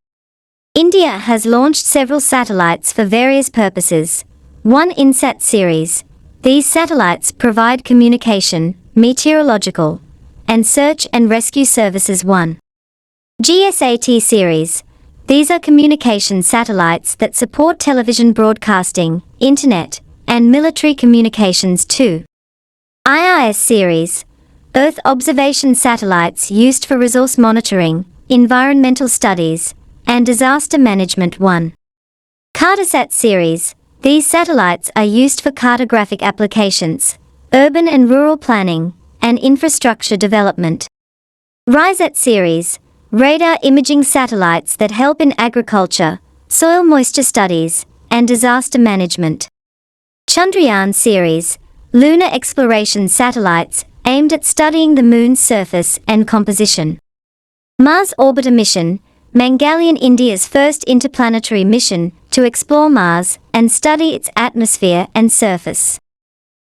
India has launched several satellites for various purposes. One INSAT series. These satellites provide communication, meteorological, and search and rescue services. 1. GSAT series. These are communication satellites that support television broadcasting, internet, and military communications too. IIS series, Earth observation satellites used for resource monitoring, environmental studies, and disaster management. 1. Cartosat series, these satellites are used for cartographic applications, urban and rural planning, and infrastructure development. RISAT series, radar imaging satellites that help in agriculture, soil moisture studies, and disaster management. Chandrayaan series, lunar exploration satellites aimed at studying the moon's surface and composition. Mars Orbiter mission, Mangalyaan, India's first interplanetary mission to explore Mars and study its atmosphere and surface.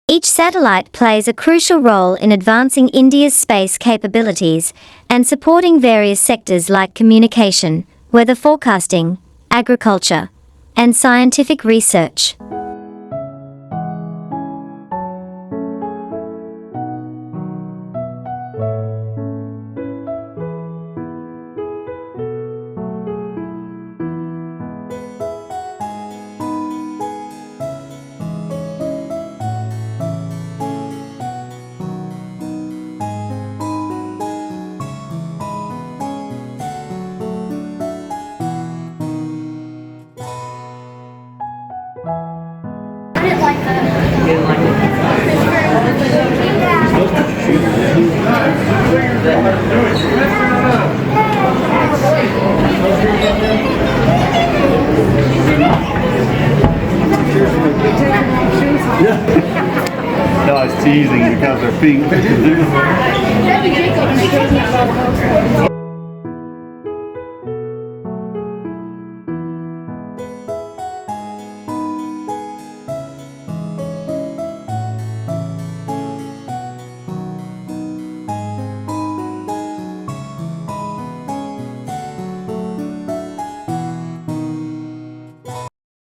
Each satellite plays a crucial role in advancing India's space capabilities and supporting various sectors like communication, weather forecasting, agriculture, and scientific research. No, I was teasing because they're pink.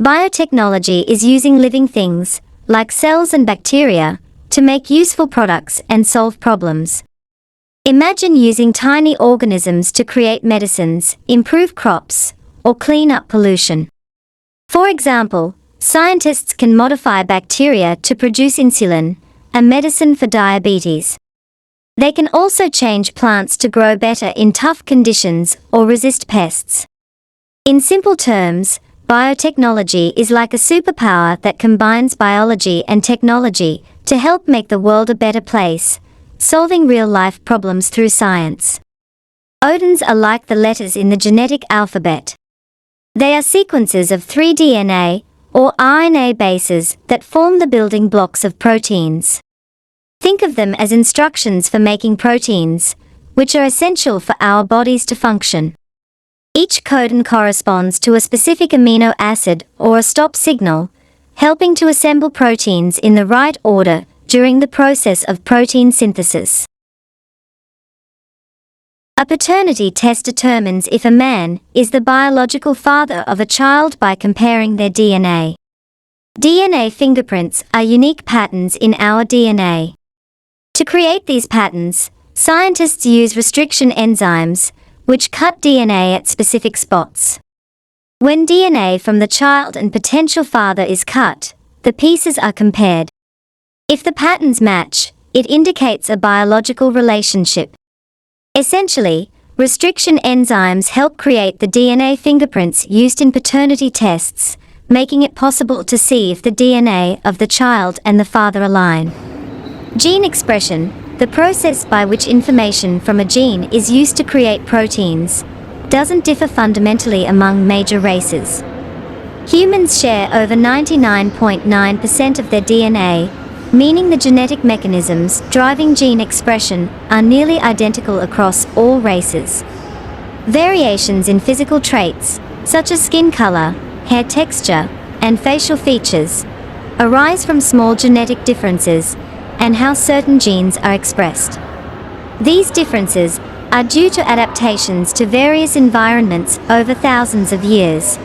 Biotechnology is using living things, like cells and bacteria, to make useful products and solve problems. Imagine using tiny organisms to create medicines, improve crops, or clean up pollution. For example, scientists can modify bacteria to produce insulin, a medicine for diabetes. They can also change plants to grow better in tough conditions or resist pests. In simple terms, biotechnology is like a superpower that combines biology and technology to help make the world a better place, solving real-life problems through science. Odins are like the letters in the genetic alphabet. They are sequences of 3 DNA, or RNA bases that form the building blocks of proteins. Think of them as instructions for making proteins, which are essential for our bodies to function. Each codon corresponds to a specific amino acid or a stop signal, helping to assemble proteins in the right order during the process of protein synthesis. A paternity test determines if a man is the biological father of a child by comparing their DNA. DNA fingerprints are unique patterns in our DNA. To create these patterns, scientists use restriction enzymes, which cut DNA at specific spots. When DNA from the child and potential father is cut, the pieces are compared. If the patterns match, it indicates a biological relationship. Essentially, restriction enzymes help create the DNA fingerprints used in paternity tests, making it possible to see if the DNA of the child and the father align. Gene expression, the process by which information from a gene is used to create proteins, doesn't differ fundamentally among major races. Humans share over 99.9% of their DNA, meaning the genetic mechanisms driving gene expression are nearly identical across all races. Variations in physical traits, such as skin color, hair texture, and facial features, arise from small genetic differences and how certain genes are expressed. These differences are due to adaptations to various environments over thousands of years.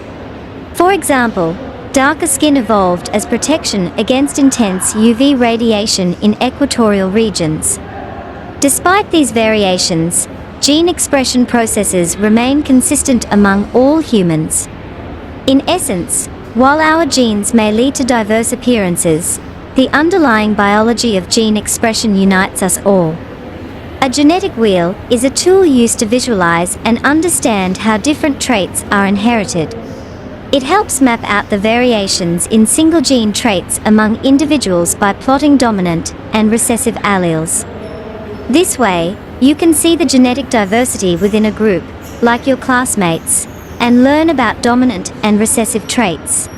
For example, darker skin evolved as protection against intense UV radiation in equatorial regions. Despite these variations, gene expression processes remain consistent among all humans. In essence, while our genes may lead to diverse appearances, the underlying biology of gene expression unites us all. A genetic wheel is a tool used to visualize and understand how different traits are inherited. It helps map out the variations in single gene traits among individuals by plotting dominant and recessive alleles. This way, you can see the genetic diversity within a group, like your classmates, and learn about dominant and recessive traits.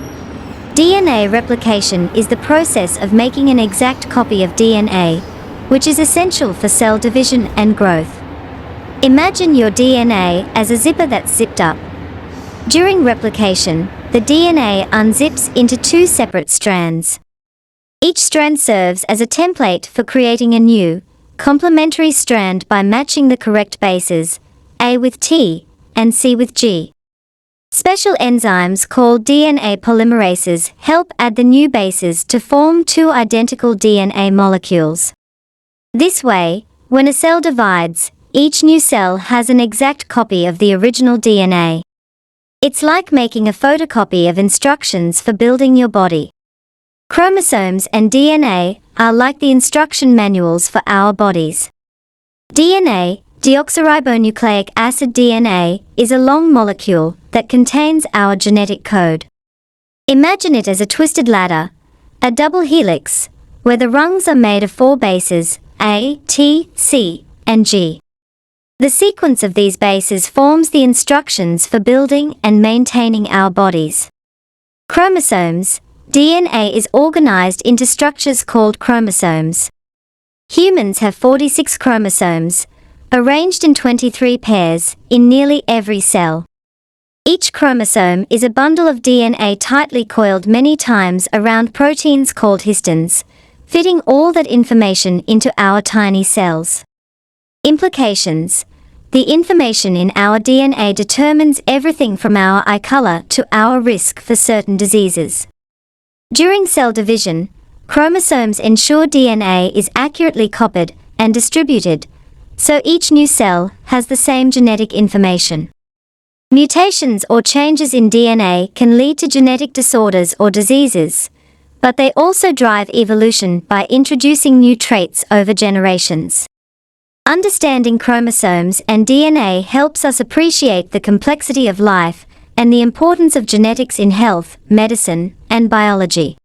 DNA replication is the process of making an exact copy of DNA, which is essential for cell division and growth. Imagine your DNA as a zipper that's zipped up. During replication, the DNA unzips into two separate strands. Each strand serves as a template for creating a new, complementary strand by matching the correct bases, A with T and C with G. Special enzymes called DNA polymerases help add the new bases to form two identical DNA molecules. This way, when a cell divides, each new cell has an exact copy of the original DNA. It's like making a photocopy of instructions for building your body. Chromosomes and DNA are like the instruction manuals for our bodies. DNA, deoxyribonucleic acid DNA, is a long molecule that contains our genetic code. Imagine it as a twisted ladder, a double helix, where the rungs are made of four bases, A, T, C, and G. The sequence of these bases forms the instructions for building and maintaining our bodies. Chromosomes, DNA is organized into structures called chromosomes. Humans have 46 chromosomes, arranged in 23 pairs, in nearly every cell. Each chromosome is a bundle of DNA tightly coiled many times around proteins called histons, fitting all that information into our tiny cells. Implications: the information in our DNA determines everything from our eye color to our risk for certain diseases. During cell division, chromosomes ensure DNA is accurately copied and distributed, so each new cell has the same genetic information. Mutations or changes in DNA can lead to genetic disorders or diseases, but they also drive evolution by introducing new traits over generations. Understanding chromosomes and DNA helps us appreciate the complexity of life and the importance of genetics in health, medicine, and biology.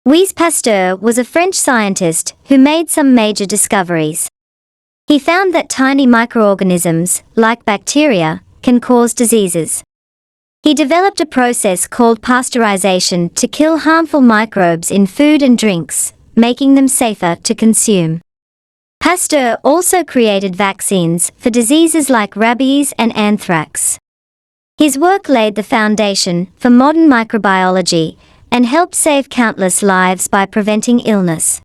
Louis Pasteur was a French scientist who made some major discoveries. He found that tiny microorganisms, like bacteria, can cause diseases. He developed a process called pasteurization to kill harmful microbes in food and drinks, making them safer to consume. Pasteur also created vaccines for diseases like rabies and anthrax. His work laid the foundation for modern microbiology and helped save countless lives by preventing illness.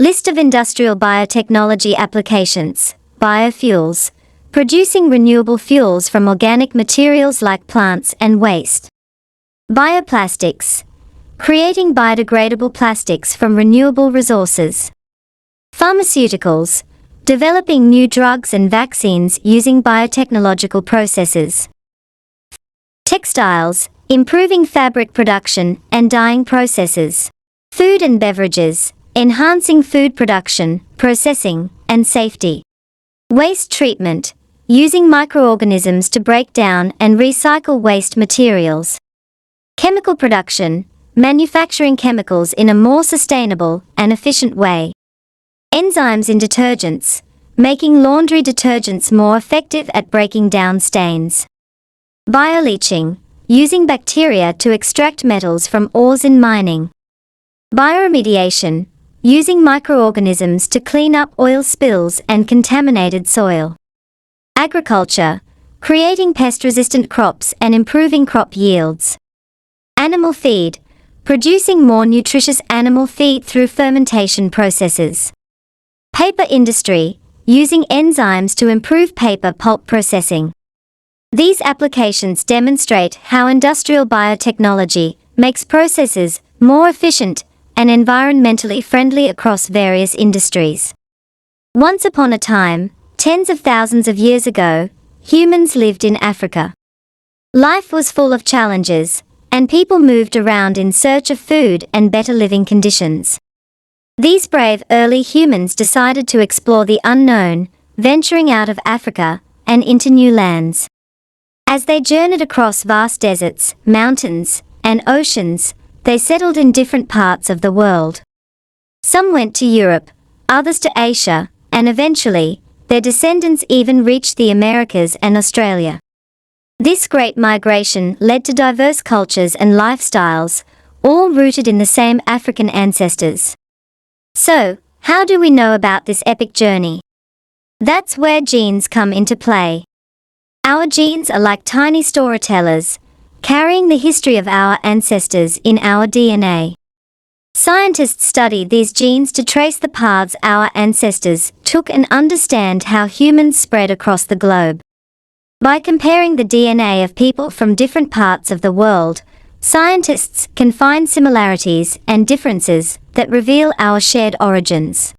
List of industrial biotechnology applications. Biofuels. Producing renewable fuels from organic materials like plants and waste. Bioplastics. Creating biodegradable plastics from renewable resources. Pharmaceuticals. developing new drugs and vaccines using biotechnological processes. Textiles, improving fabric production and dyeing processes. Food and beverages, enhancing food production, processing, and safety. Waste treatment, using microorganisms to break down and recycle waste materials. Chemical production, manufacturing chemicals in a more sustainable and efficient way. Enzymes in detergents, making laundry detergents more effective at breaking down stains. Bioleaching, using bacteria to extract metals from ores in mining. Bioremediation, using microorganisms to clean up oil spills and contaminated soil. Agriculture, creating pest-resistant crops and improving crop yields. Animal feed, producing more nutritious animal feed through fermentation processes. Paper industry, using enzymes to improve paper pulp processing. These applications demonstrate how industrial biotechnology makes processes more efficient and environmentally friendly across various industries. Once upon a time, tens of thousands of years ago, humans lived in Africa. Life was full of challenges, and people moved around in search of food and better living conditions. These brave early humans decided to explore the unknown, venturing out of Africa and into new lands. As they journeyed across vast deserts, mountains, and oceans, they settled in different parts of the world. Some went to Europe, others to Asia, and eventually, their descendants even reached the Americas and Australia. This great migration led to diverse cultures and lifestyles, all rooted in the same African ancestors. So, how do we know about this epic journey? That's where genes come into play. Our genes are like tiny storytellers, carrying the history of our ancestors in our DNA. Scientists study these genes to trace the paths our ancestors took and understand how humans spread across the globe. By comparing the DNA of people from different parts of the world, scientists can find similarities and differences that reveal our shared origins.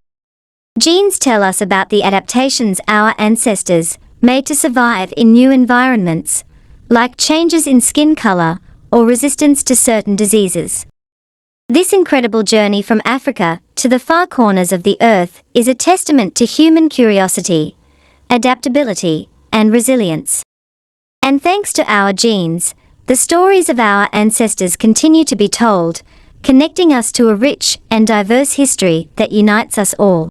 Genes tell us about the adaptations our ancestors made to survive in new environments, like changes in skin color or resistance to certain diseases. This incredible journey from Africa to the far corners of the Earth is a testament to human curiosity, adaptability, and resilience. And thanks to our genes, the stories of our ancestors continue to be told, connecting us to a rich and diverse history that unites us all.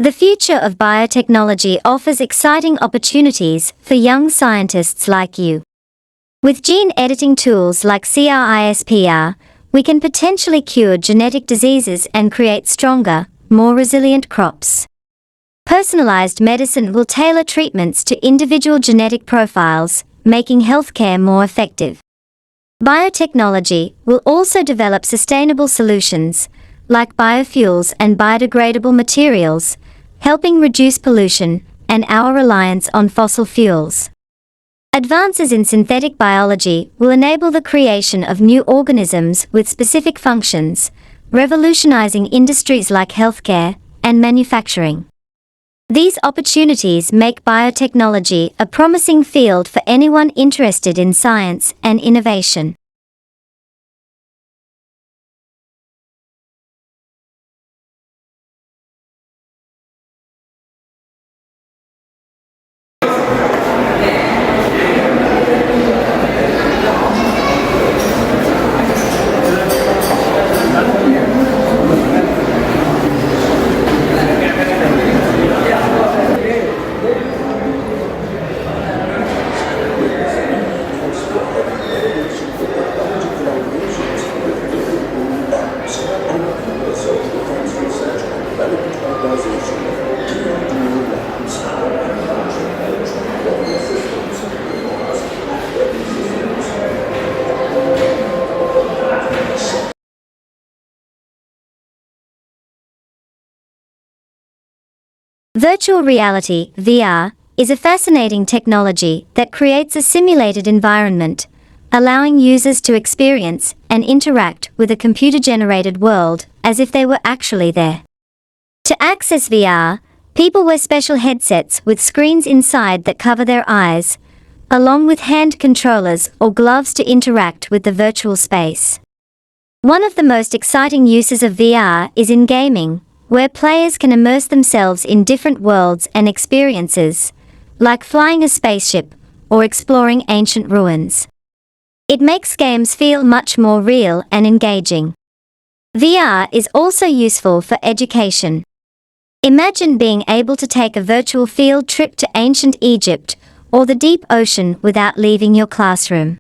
The future of biotechnology offers exciting opportunities for young scientists like you. With gene editing tools like CRISPR, we can potentially cure genetic diseases and create stronger, more resilient crops. Personalized medicine will tailor treatments to individual genetic profiles, making healthcare more effective. Biotechnology will also develop sustainable solutions, like biofuels and biodegradable materials, helping reduce pollution and our reliance on fossil fuels. Advances in synthetic biology will enable the creation of new organisms with specific functions, revolutionizing industries like healthcare and manufacturing. These opportunities make biotechnology a promising field for anyone interested in science and innovation. Virtual reality, VR, is a fascinating technology that creates a simulated environment, allowing users to experience and interact with a computer-generated world as if they were actually there. To access VR, people wear special headsets with screens inside that cover their eyes, along with hand controllers or gloves to interact with the virtual space. One of the most exciting uses of VR is in gaming, where players can immerse themselves in different worlds and experiences, like flying a spaceship or exploring ancient ruins. It makes games feel much more real and engaging. VR is also useful for education. Imagine being able to take a virtual field trip to ancient Egypt or the deep ocean without leaving your classroom.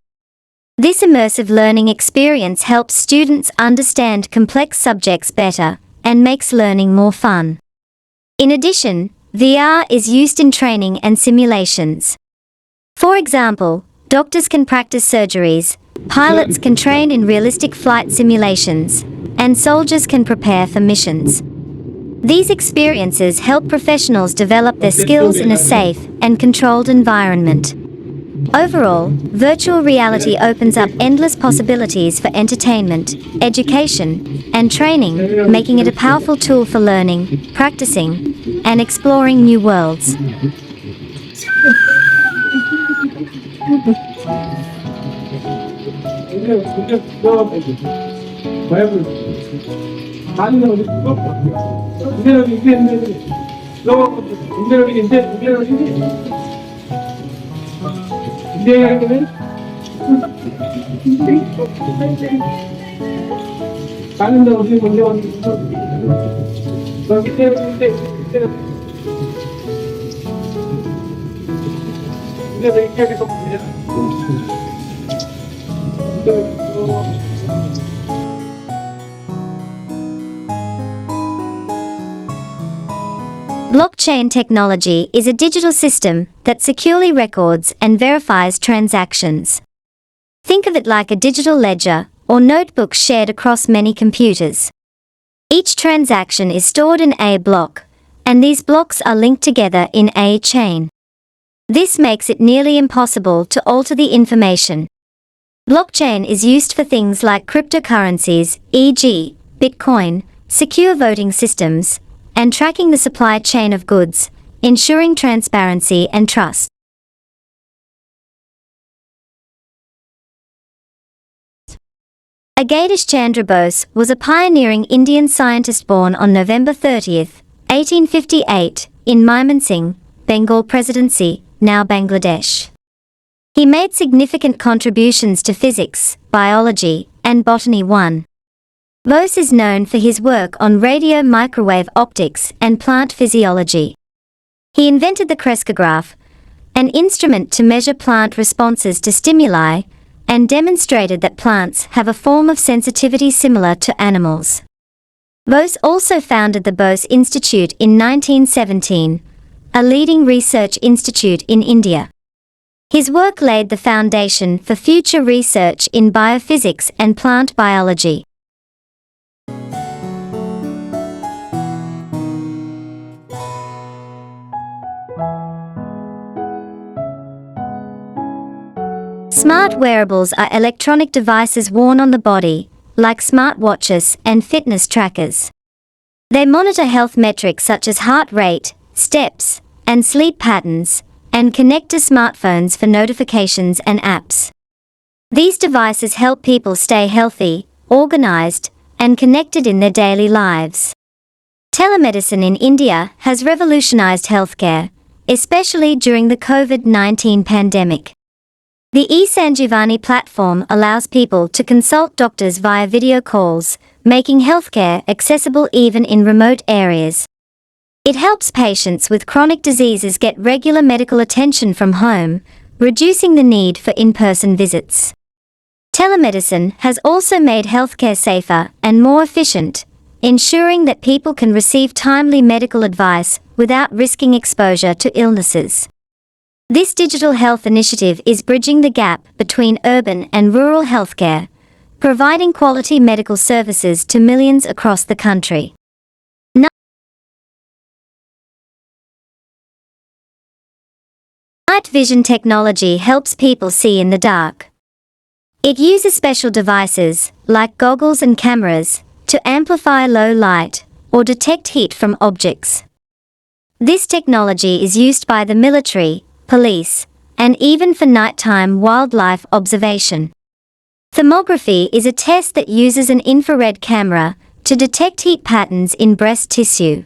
This immersive learning experience helps students understand complex subjects better and makes learning more fun. In addition, VR is used in training and simulations. For example, doctors can practice surgeries, pilots can train in realistic flight simulations, and soldiers can prepare for missions. These experiences help professionals develop their skills in a safe and controlled environment. Overall, virtual reality opens up endless possibilities for entertainment, education, and training, making it a powerful tool for learning, practicing, and exploring new worlds. Blockchain technology is a digital system that securely records and verifies transactions. Think of it like a digital ledger or notebook shared across many computers. Each transaction is stored in a block, and these blocks are linked together in a chain. This makes it nearly impossible to alter the information. Blockchain is used for things like cryptocurrencies, e.g., Bitcoin, secure voting systems, and tracking the supply chain of goods, ensuring transparency and trust. Rakesh Chandra Bose was a pioneering Indian scientist born on November 30, 1858, in Mymensingh, Bengal Presidency, now Bangladesh. He made significant contributions to physics, biology, and botany. Bose is known for his work on radio microwave optics and plant physiology. He invented the crescograph, an instrument to measure plant responses to stimuli, and demonstrated that plants have a form of sensitivity similar to animals. Bose also founded the Bose Institute in 1917, a leading research institute in India. His work laid the foundation for future research in biophysics and plant biology. Smart wearables are electronic devices worn on the body, like smartwatches and fitness trackers. They monitor health metrics such as heart rate, steps, and sleep patterns, and connect to smartphones for notifications and apps. These devices help people stay healthy, organized, and connected in their daily lives. Telemedicine in India has revolutionized healthcare, especially during the COVID-19 pandemic. The eSanjeevani platform allows people to consult doctors via video calls, making healthcare accessible even in remote areas. It helps patients with chronic diseases get regular medical attention from home, reducing the need for in-person visits. Telemedicine has also made healthcare safer and more efficient, ensuring that people can receive timely medical advice without risking exposure to illnesses. This digital health initiative is bridging the gap between urban and rural healthcare, providing quality medical services to millions across the country. Night vision technology helps people see in the dark. It uses special devices, like goggles and cameras, to amplify low light or detect heat from objects. This technology is used by the military, police, and even for nighttime wildlife observation. Thermography is a test that uses an infrared camera to detect heat patterns in breast tissue.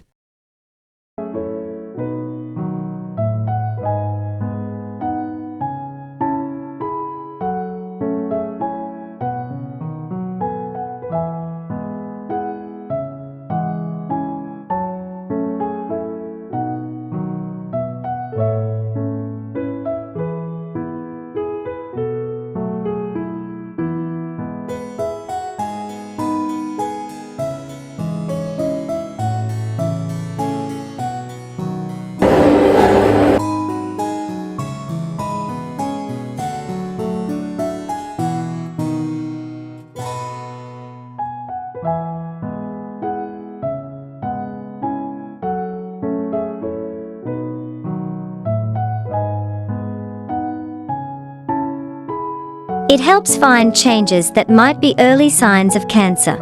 It helps find changes that might be early signs of cancer.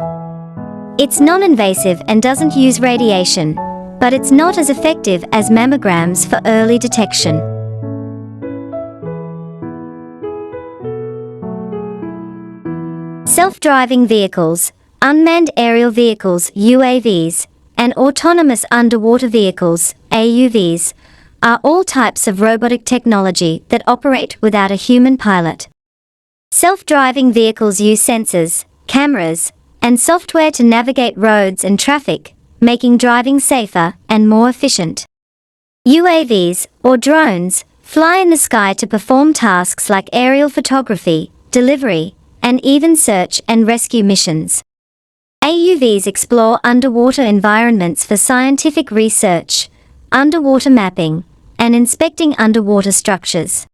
It's non-invasive and doesn't use radiation, but it's not as effective as mammograms for early detection. Self-driving vehicles, unmanned aerial vehicles (UAVs), and autonomous underwater vehicles (AUVs) are all types of robotic technology that operate without a human pilot. Self-driving vehicles use sensors, cameras, and software to navigate roads and traffic, making driving safer and more efficient. UAVs, or drones, fly in the sky to perform tasks like aerial photography, delivery, and even search and rescue missions. AUVs explore underwater environments for scientific research, underwater mapping, and inspecting underwater structures.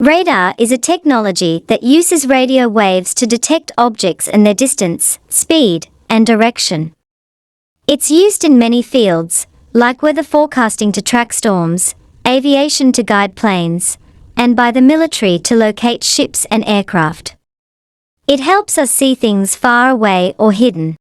Radar is a technology that uses radio waves to detect objects and their distance, speed, and direction. It's used in many fields, like weather forecasting to track storms, aviation to guide planes, and by the military to locate ships and aircraft. It helps us see things far away or hidden.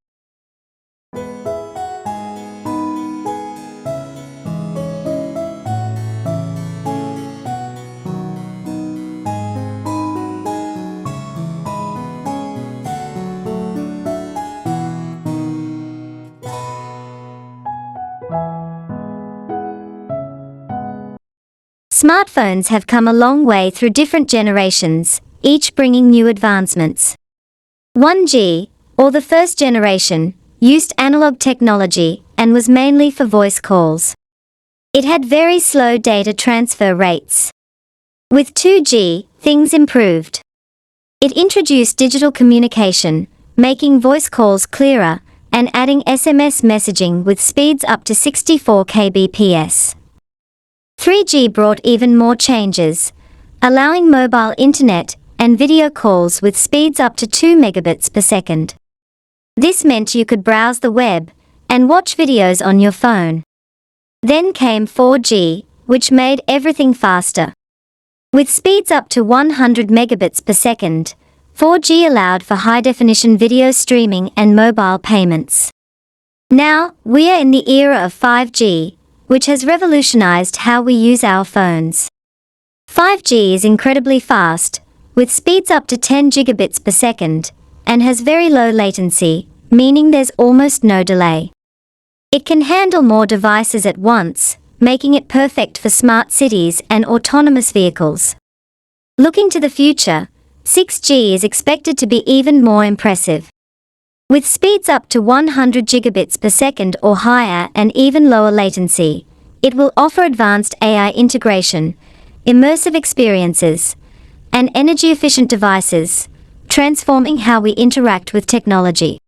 Smartphones have come a long way through different generations, each bringing new advancements. 1G, or the first generation, used analog technology and was mainly for voice calls. It had very slow data transfer rates. With 2G, things improved. It introduced digital communication, making voice calls clearer, and adding SMS messaging with speeds up to 64 kbps. 3G brought even more changes, allowing mobile internet and video calls with speeds up to 2 megabits per second. This meant you could browse the web and watch videos on your phone. Then came 4G, which made everything faster. With speeds up to 100 megabits per second, 4G allowed for high-definition video streaming and mobile payments. Now, we are in the era of 5G, which has revolutionized how we use our phones. 5G is incredibly fast, with speeds up to 10 gigabits per second, and has very low latency, meaning there's almost no delay. It can handle more devices at once, making it perfect for smart cities and autonomous vehicles. Looking to the future, 6G is expected to be even more impressive. With speeds up to 100 gigabits per second or higher and even lower latency, it will offer advanced AI integration, immersive experiences, and energy-efficient devices, transforming how we interact with technology.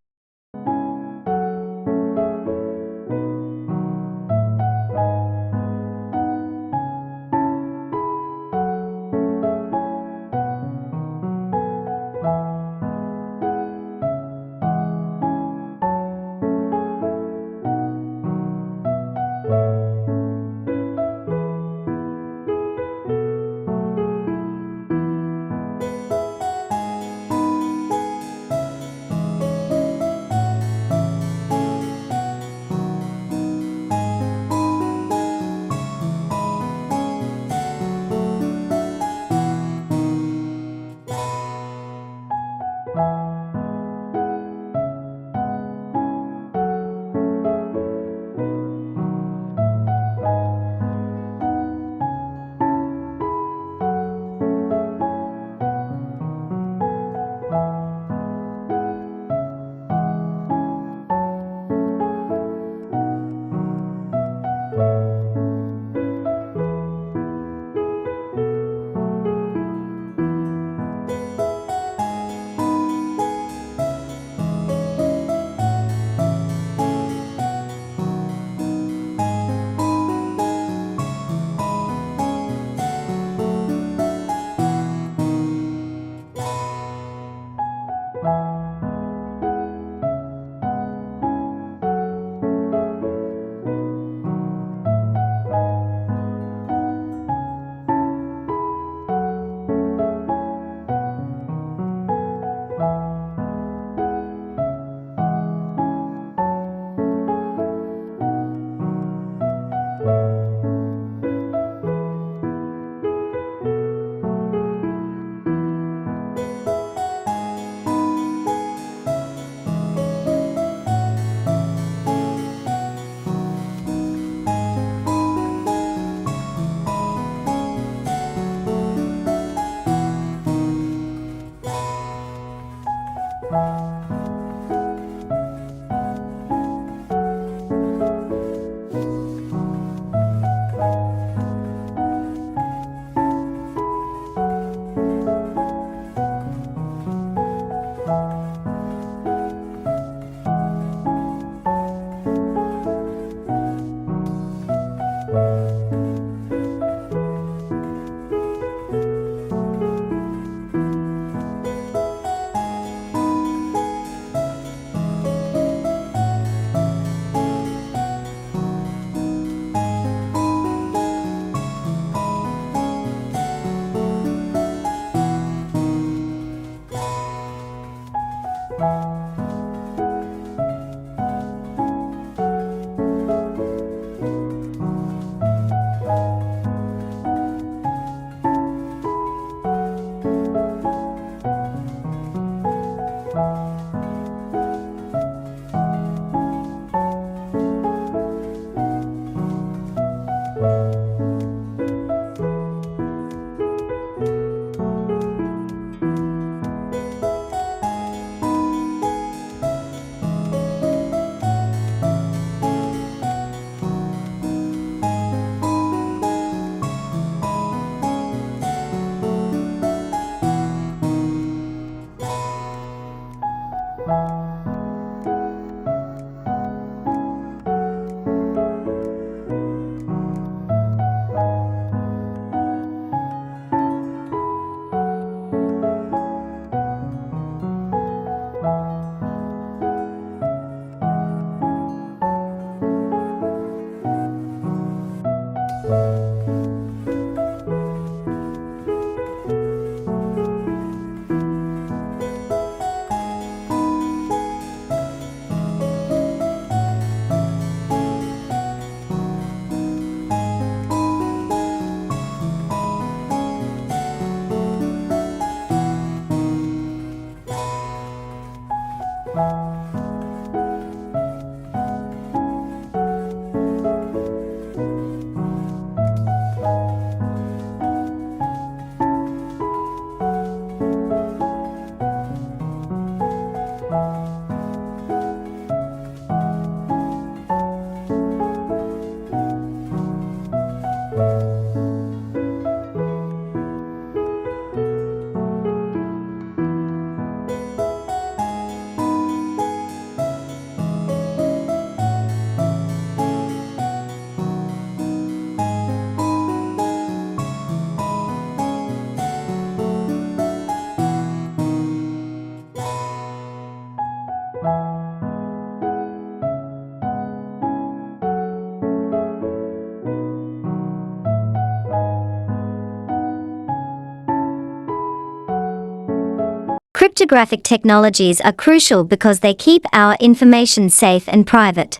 Cryptographic technologies are crucial because they keep our information safe and private.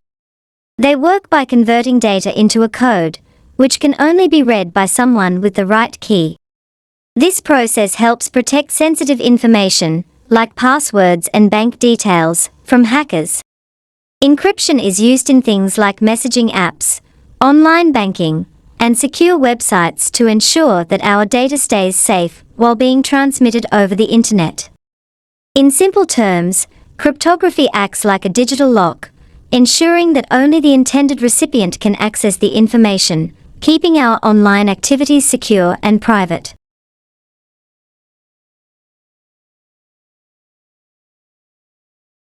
They work by converting data into a code, which can only be read by someone with the right key. This process helps protect sensitive information, like passwords and bank details, from hackers. Encryption is used in things like messaging apps, online banking, and secure websites to ensure that our data stays safe while being transmitted over the internet. In simple terms, cryptography acts like a digital lock, ensuring that only the intended recipient can access the information, keeping our online activities secure and private.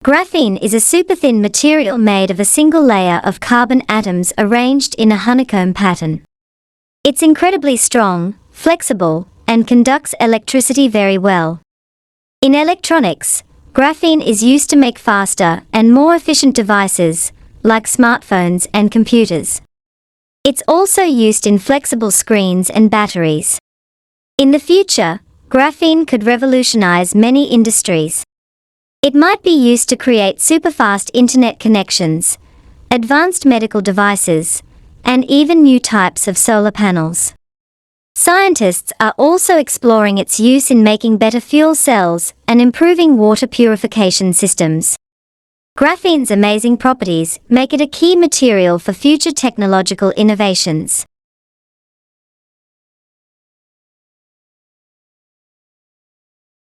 Graphene is a super-thin material made of a single layer of carbon atoms arranged in a honeycomb pattern. It's incredibly strong, flexible, and conducts electricity very well. In electronics, graphene is used to make faster and more efficient devices, like smartphones and computers. It's also used in flexible screens and batteries. In the future, graphene could revolutionize many industries. It might be used to create super-fast internet connections, advanced medical devices, and even new types of solar panels. Scientists are also exploring its use in making better fuel cells and improving water purification systems. Graphene's amazing properties make it a key material for future technological innovations.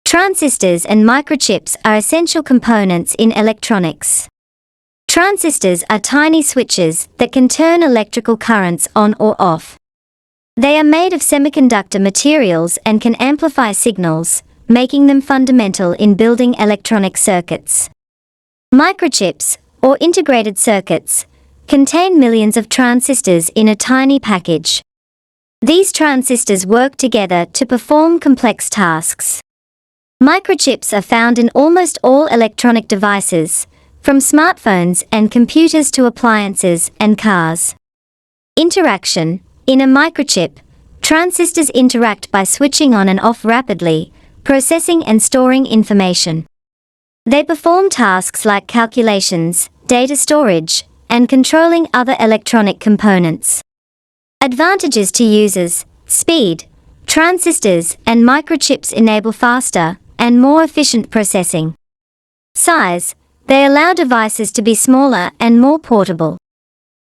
Transistors and microchips are essential components in electronics. Transistors are tiny switches that can turn electrical currents on or off. They are made of semiconductor materials and can amplify signals, making them fundamental in building electronic circuits. Microchips, or integrated circuits, contain millions of transistors in a tiny package. These transistors work together to perform complex tasks. Microchips are found in almost all electronic devices, from smartphones and computers to appliances and cars. Interaction. In a microchip, transistors interact by switching on and off rapidly, processing and storing information. They perform tasks like calculations, data storage, and controlling other electronic components. Advantages to users: speed. Transistors and microchips enable faster and more efficient processing. Size. They allow devices to be smaller and more portable.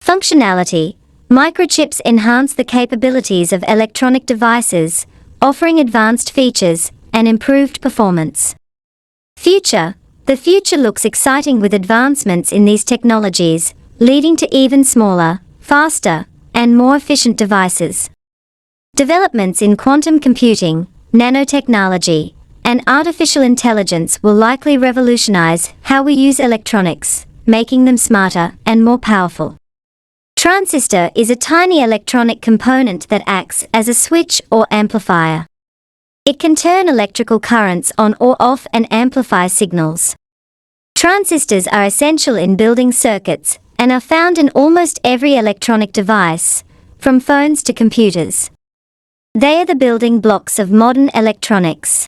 Functionality. Microchips enhance the capabilities of electronic devices, offering advanced features and improved performance. Future. The future looks exciting with advancements in these technologies, leading to even smaller, faster, and more efficient devices. Developments in quantum computing, nanotechnology, and artificial intelligence will likely revolutionize how we use electronics, making them smarter and more powerful. Transistor is a tiny electronic component that acts as a switch or amplifier. It can turn electrical currents on or off and amplify signals. Transistors are essential in building circuits and are found in almost every electronic device, from phones to computers. They are the building blocks of modern electronics.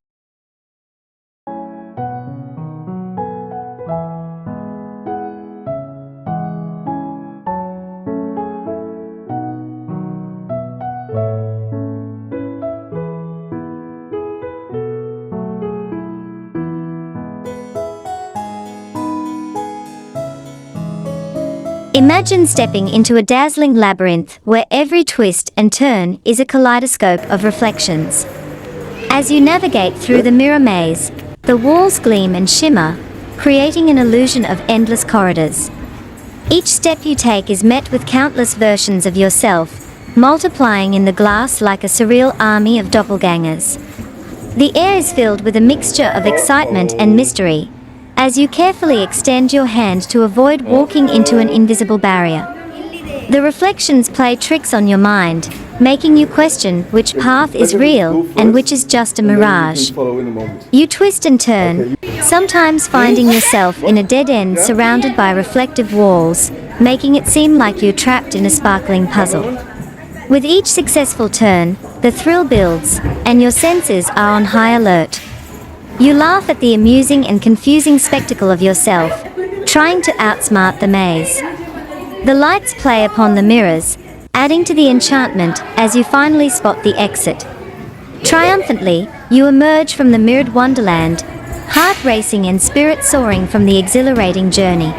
Imagine stepping into a dazzling labyrinth where every twist and turn is a kaleidoscope of reflections. As you navigate through the mirror maze, the walls gleam and shimmer, creating an illusion of endless corridors. Each step you take is met with countless versions of yourself, multiplying in the glass like a surreal army of doppelgangers. The air is filled with a mixture of excitement and mystery, as you carefully extend your hand to avoid walking into an invisible barrier. The reflections play tricks on your mind, making you question which path is real and which is just a mirage. You twist and turn, sometimes finding yourself in a dead end surrounded by reflective walls, making it seem like you're trapped in a sparkling puzzle. With each successful turn, the thrill builds, and your senses are on high alert. You laugh at the amusing and confusing spectacle of yourself, trying to outsmart the maze. The lights play upon the mirrors, adding to the enchantment as you finally spot the exit. Triumphantly, you emerge from the mirrored wonderland, heart racing and spirit soaring from the exhilarating journey.